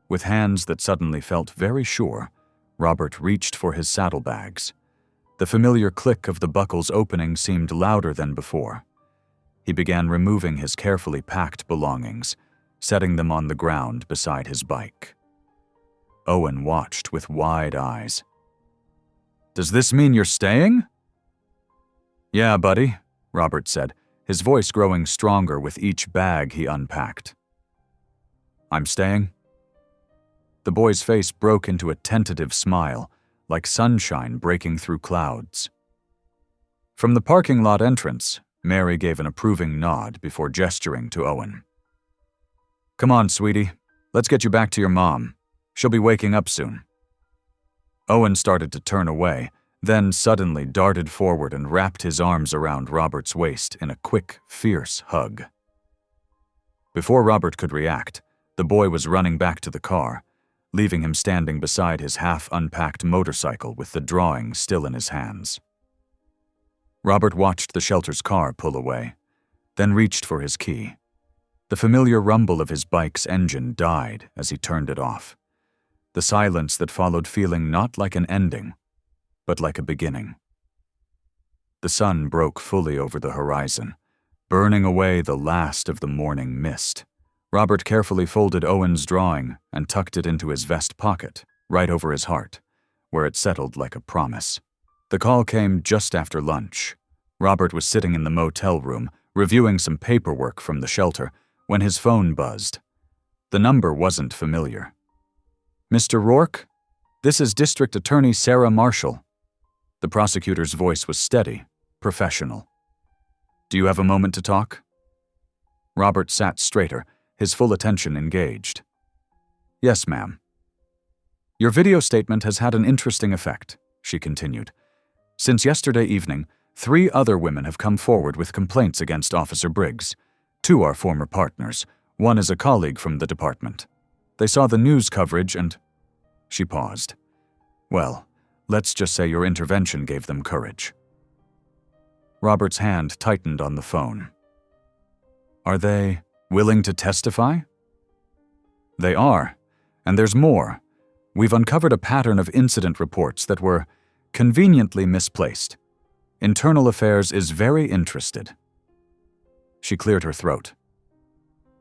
With hands that suddenly felt very sure, Robert reached for his saddlebags. The familiar click of the buckles opening seemed louder than before. He began removing his carefully packed belongings, setting them on the ground beside his bike. Owen watched with wide eyes. "Does this mean you're staying?" "Yeah, buddy," Robert said, his voice growing stronger with each bag he unpacked. "I'm staying?" The boy's face broke into a tentative smile, like sunshine breaking through clouds. From the parking lot entrance, Mary gave an approving nod before gesturing to Owen. "Come on, sweetie. Let's get you back to your mom. She'll be waking up soon." Owen started to turn away, then suddenly darted forward and wrapped his arms around Robert's waist in a quick, fierce hug. Before Robert could react, the boy was running back to the car, leaving him standing beside his half-unpacked motorcycle with the drawing still in his hands. Robert watched the shelter's car pull away, then reached for his key. The familiar rumble of his bike's engine died as he turned it off. the silence that followed feeling not like an ending, but like a beginning. The sun broke fully over the horizon, burning away the last of the morning mist. Robert carefully folded Owen's drawing and tucked it into his vest pocket, right over his heart, where it settled like a promise. The call came just after lunch. Robert was sitting in the motel room, reviewing some paperwork from the shelter, when his phone buzzed. The number wasn't familiar. "Mr. Rourke? This is District Attorney Sarah Marshall." The prosecutor's voice was steady, professional. "Do you have a moment to talk?" Robert sat straighter, his full attention engaged. "Yes, ma'am." "Your video statement has had an interesting effect," she continued. "Since yesterday evening, 3 other women have come forward with complaints against Officer Briggs. 2 are former partners. 1 is a colleague from the department. They saw the news coverage and—" She paused. "Well, let's just say your intervention gave them courage." Robert's hand tightened on the phone. "Are they willing to testify?" "They are, and there's more. We've uncovered a pattern of incident reports that were conveniently misplaced. Internal Affairs is very interested." She cleared her throat.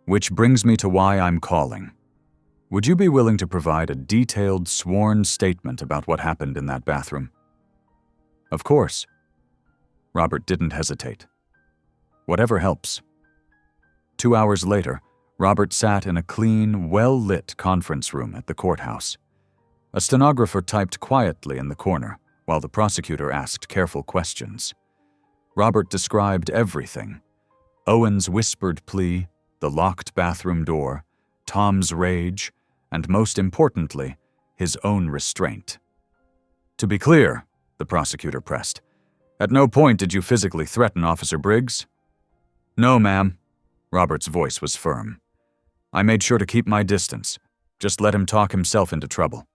"Which brings me to why I'm calling. Would you be willing to provide a detailed, sworn statement about what happened in that bathroom?" "Of course." Robert didn't hesitate. "Whatever helps." 2 hours later, Robert sat in a clean, well-lit conference room at the courthouse. A stenographer typed quietly in the corner, while the prosecutor asked careful questions. Robert described everything: Owen's whispered plea, the locked bathroom door, Tom's rage, and most importantly, his own restraint. "To be clear," the prosecutor pressed, "at no point did you physically threaten Officer Briggs?" "No, ma'am." Robert's voice was firm. "I made sure to keep my distance. Just let him talk himself into trouble."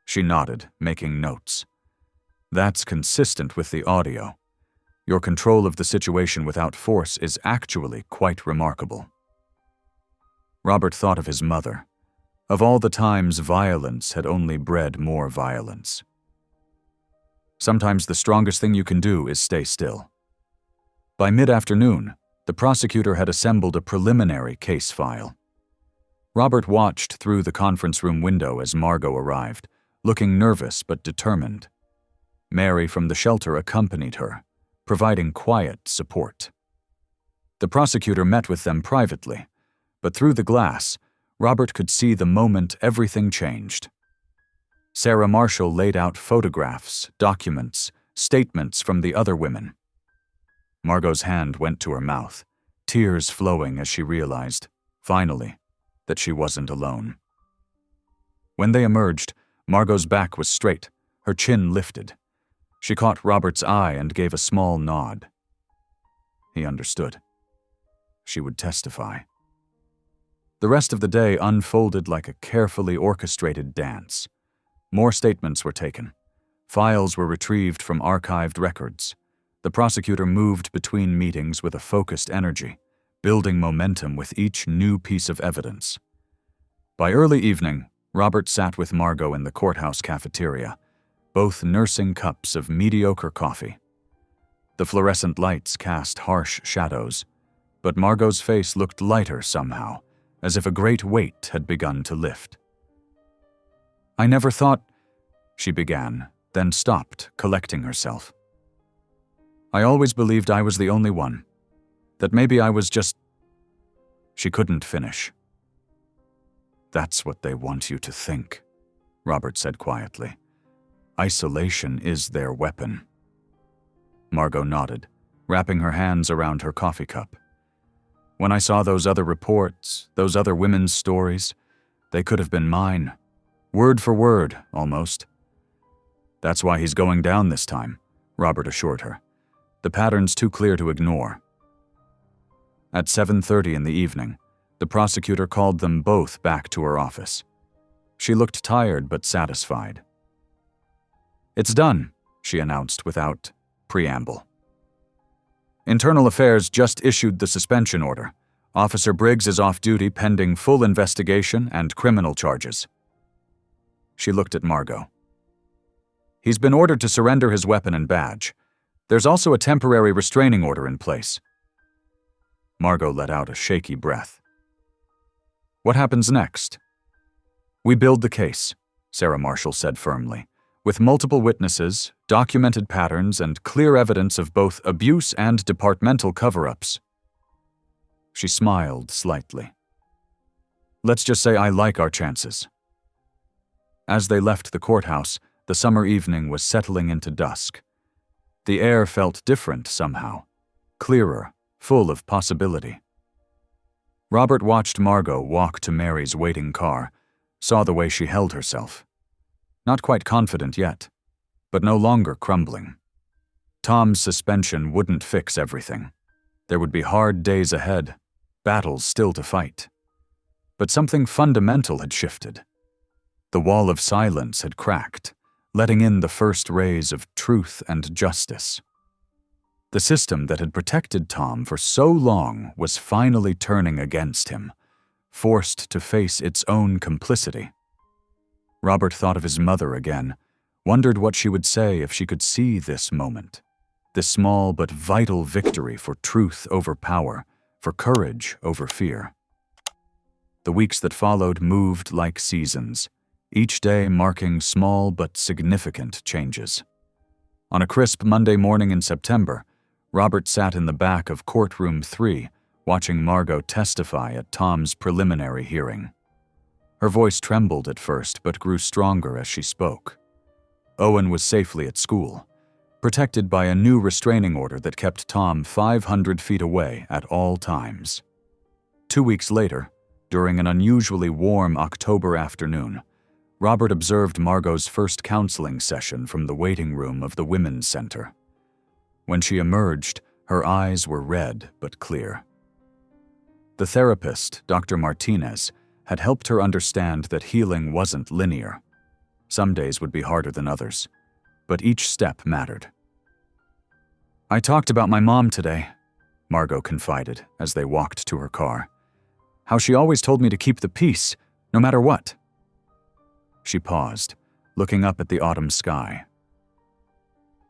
She nodded, making notes. "That's consistent with the audio. Your control of the situation without force is actually quite remarkable." Robert thought of his mother, of all the times violence had only bred more violence. Sometimes the strongest thing you can do is stay still. By mid-afternoon, the prosecutor had assembled a preliminary case file. Robert watched through the conference room window as Margot arrived, looking nervous but determined. Mary from the shelter accompanied her, providing quiet support. The prosecutor met with them privately, but through the glass, Robert could see the moment everything changed. Sarah Marshall laid out photographs, documents, statements from the other women. Margot's hand went to her mouth, tears flowing as she realized, finally, that she wasn't alone. When they emerged, Margot's back was straight, her chin lifted. She caught Robert's eye and gave a small nod. He understood. She would testify. The rest of the day unfolded like a carefully orchestrated dance. More statements were taken. Files were retrieved from archived records. The prosecutor moved between meetings with a focused energy, building momentum with each new piece of evidence. By early evening, Robert sat with Margot in the courthouse cafeteria, both nursing cups of mediocre coffee. The fluorescent lights cast harsh shadows, but Margot's face looked lighter somehow, as if a great weight had begun to lift. "I never thought," she began, then stopped, collecting herself. "I always believed I was the only one, that maybe I was just—" She couldn't finish. "That's what they want you to think," Robert said quietly. "Isolation is their weapon." Margot nodded, wrapping her hands around her coffee cup. "When I saw those other reports, those other women's stories, they could have been mine. Word for word, almost." "That's why he's going down this time," Robert assured her. "The pattern's too clear to ignore." At 7:30 in the evening, the prosecutor called them both back to her office. She looked tired but satisfied. "It's done," she announced without preamble. "Internal Affairs just issued the suspension order. Officer Briggs is off duty pending full investigation and criminal charges." She looked at Margot. He's been ordered to surrender his weapon and badge. There's also a temporary restraining order in place. Margot let out a shaky breath. What happens next? We build the case, Sarah Marshall said firmly, with multiple witnesses, documented patterns, and clear evidence of both abuse and departmental cover-ups. She smiled slightly. Let's just say I like our chances. As they left the courthouse, the summer evening was settling into dusk. The air felt different somehow, clearer, full of possibility. Robert watched Margot walk to Mary's waiting car, saw the way she held herself. Not quite confident yet, but no longer crumbling. Tom's suspension wouldn't fix everything. There would be hard days ahead, battles still to fight. But something fundamental had shifted. The wall of silence had cracked, letting in the first rays of truth and justice. The system that had protected Tom for so long was finally turning against him, forced to face its own complicity. Robert thought of his mother again, wondered what she would say if she could see this moment, this small but vital victory for truth over power, for courage over fear. The weeks that followed moved like seasons, each day marking small but significant changes. On a crisp Monday morning in September, Robert sat in the back of courtroom 3, watching Margot testify at Tom's preliminary hearing. Her voice trembled at first, but grew stronger as she spoke. Owen was safely at school, protected by a new restraining order that kept Tom 500 feet away at all times. 2 weeks later, during an unusually warm October afternoon, Robert observed Margot's first counseling session from the waiting room of the Women's Center. When she emerged, her eyes were red but clear. The therapist, Dr. Martinez, had helped her understand that healing wasn't linear. Some days would be harder than others, but each step mattered. I talked about my mom today, Margot confided as they walked to her car. How she always told me to keep the peace, no matter what. She paused, looking up at the autumn sky.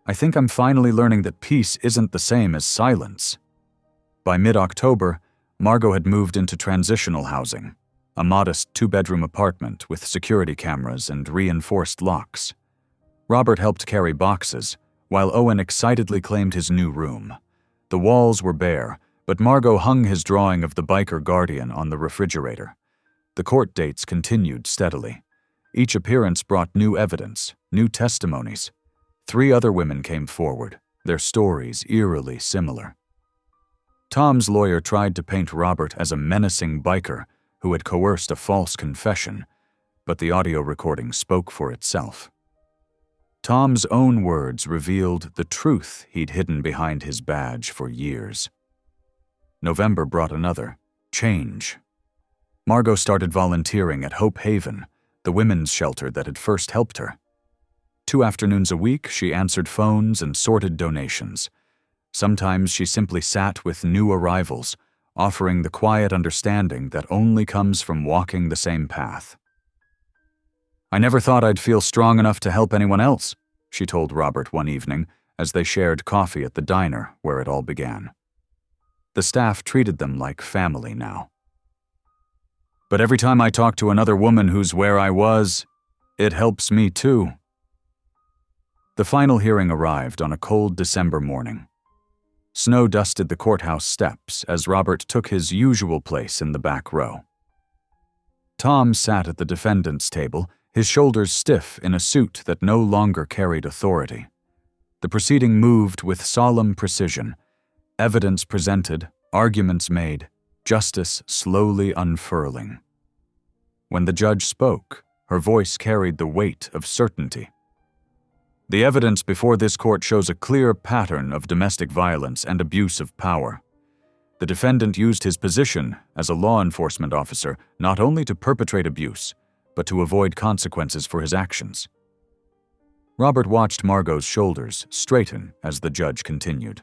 I think I'm finally learning that peace isn't the same as silence. By mid-October, Margot had moved into transitional housing, a modest 2-bedroom apartment with security cameras and reinforced locks. Robert helped carry boxes, while Owen excitedly claimed his new room. The walls were bare, but Margot hung his drawing of the biker guardian on the refrigerator. The court dates continued steadily. Each appearance brought new evidence, new testimonies. 3 other women came forward, their stories eerily similar. Tom's lawyer tried to paint Robert as a menacing biker who had coerced a false confession, but the audio recording spoke for itself. Tom's own words revealed the truth he'd hidden behind his badge for years. November brought another change. Margot started volunteering at Hope Haven, the women's shelter that had first helped her. 2 afternoons a week, she answered phones and sorted donations. Sometimes she simply sat with new arrivals, offering the quiet understanding that only comes from walking the same path. I never thought I'd feel strong enough to help anyone else, she told Robert one evening as they shared coffee at the diner where it all began. The staff treated them like family now. But every time I talk to another woman who's where I was, it helps me too. The final hearing arrived on a cold December morning. Snow dusted the courthouse steps as Robert took his usual place in the back row. Tom sat at the defendant's table, his shoulders stiff in a suit that no longer carried authority. The proceeding moved with solemn precision. Evidence presented, arguments made, justice slowly unfurling. When the judge spoke, her voice carried the weight of certainty. The evidence before this court shows a clear pattern of domestic violence and abuse of power. The defendant used his position as a law enforcement officer not only to perpetrate abuse, but to avoid consequences for his actions. Robert watched Margot's shoulders straighten as the judge continued.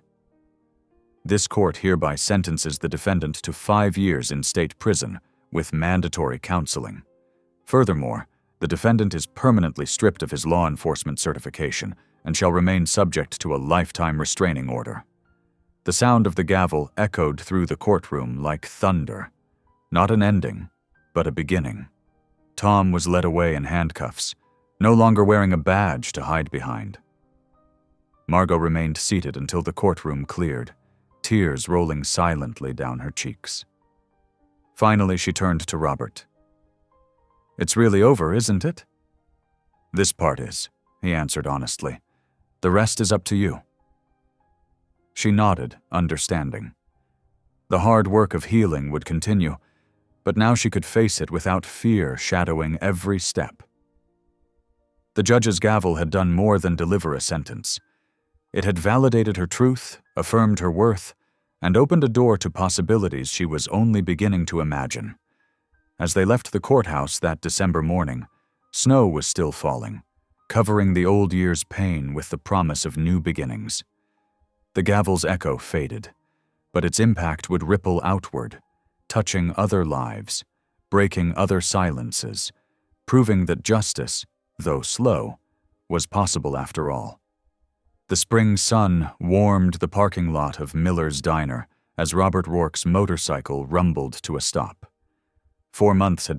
This court hereby sentences the defendant to 5 years in state prison with mandatory counseling. Furthermore, The defendant is permanently stripped of his law enforcement certification and shall remain subject to a lifetime restraining order. The sound of the gavel echoed through the courtroom like thunder. Not an ending, but a beginning. Tom was led away in handcuffs, no longer wearing a badge to hide behind. Margot remained seated until the courtroom cleared, tears rolling silently down her cheeks. Finally, she turned to Robert. "It's really over, isn't it?" "This part is," he answered honestly. "The rest is up to you." She nodded, understanding. The hard work of healing would continue, but now she could face it without fear shadowing every step. The judge's gavel had done more than deliver a sentence. It had validated her truth, affirmed her worth, and opened a door to possibilities she was only beginning to imagine. As they left the courthouse that December morning, snow was still falling, covering the old year's pain with the promise of new beginnings. The gavel's echo faded, but its impact would ripple outward, touching other lives, breaking other silences, proving that justice, though slow, was possible after all. The spring sun warmed the parking lot of Miller's Diner as Robert Rourke's motorcycle rumbled to a stop. 4 months had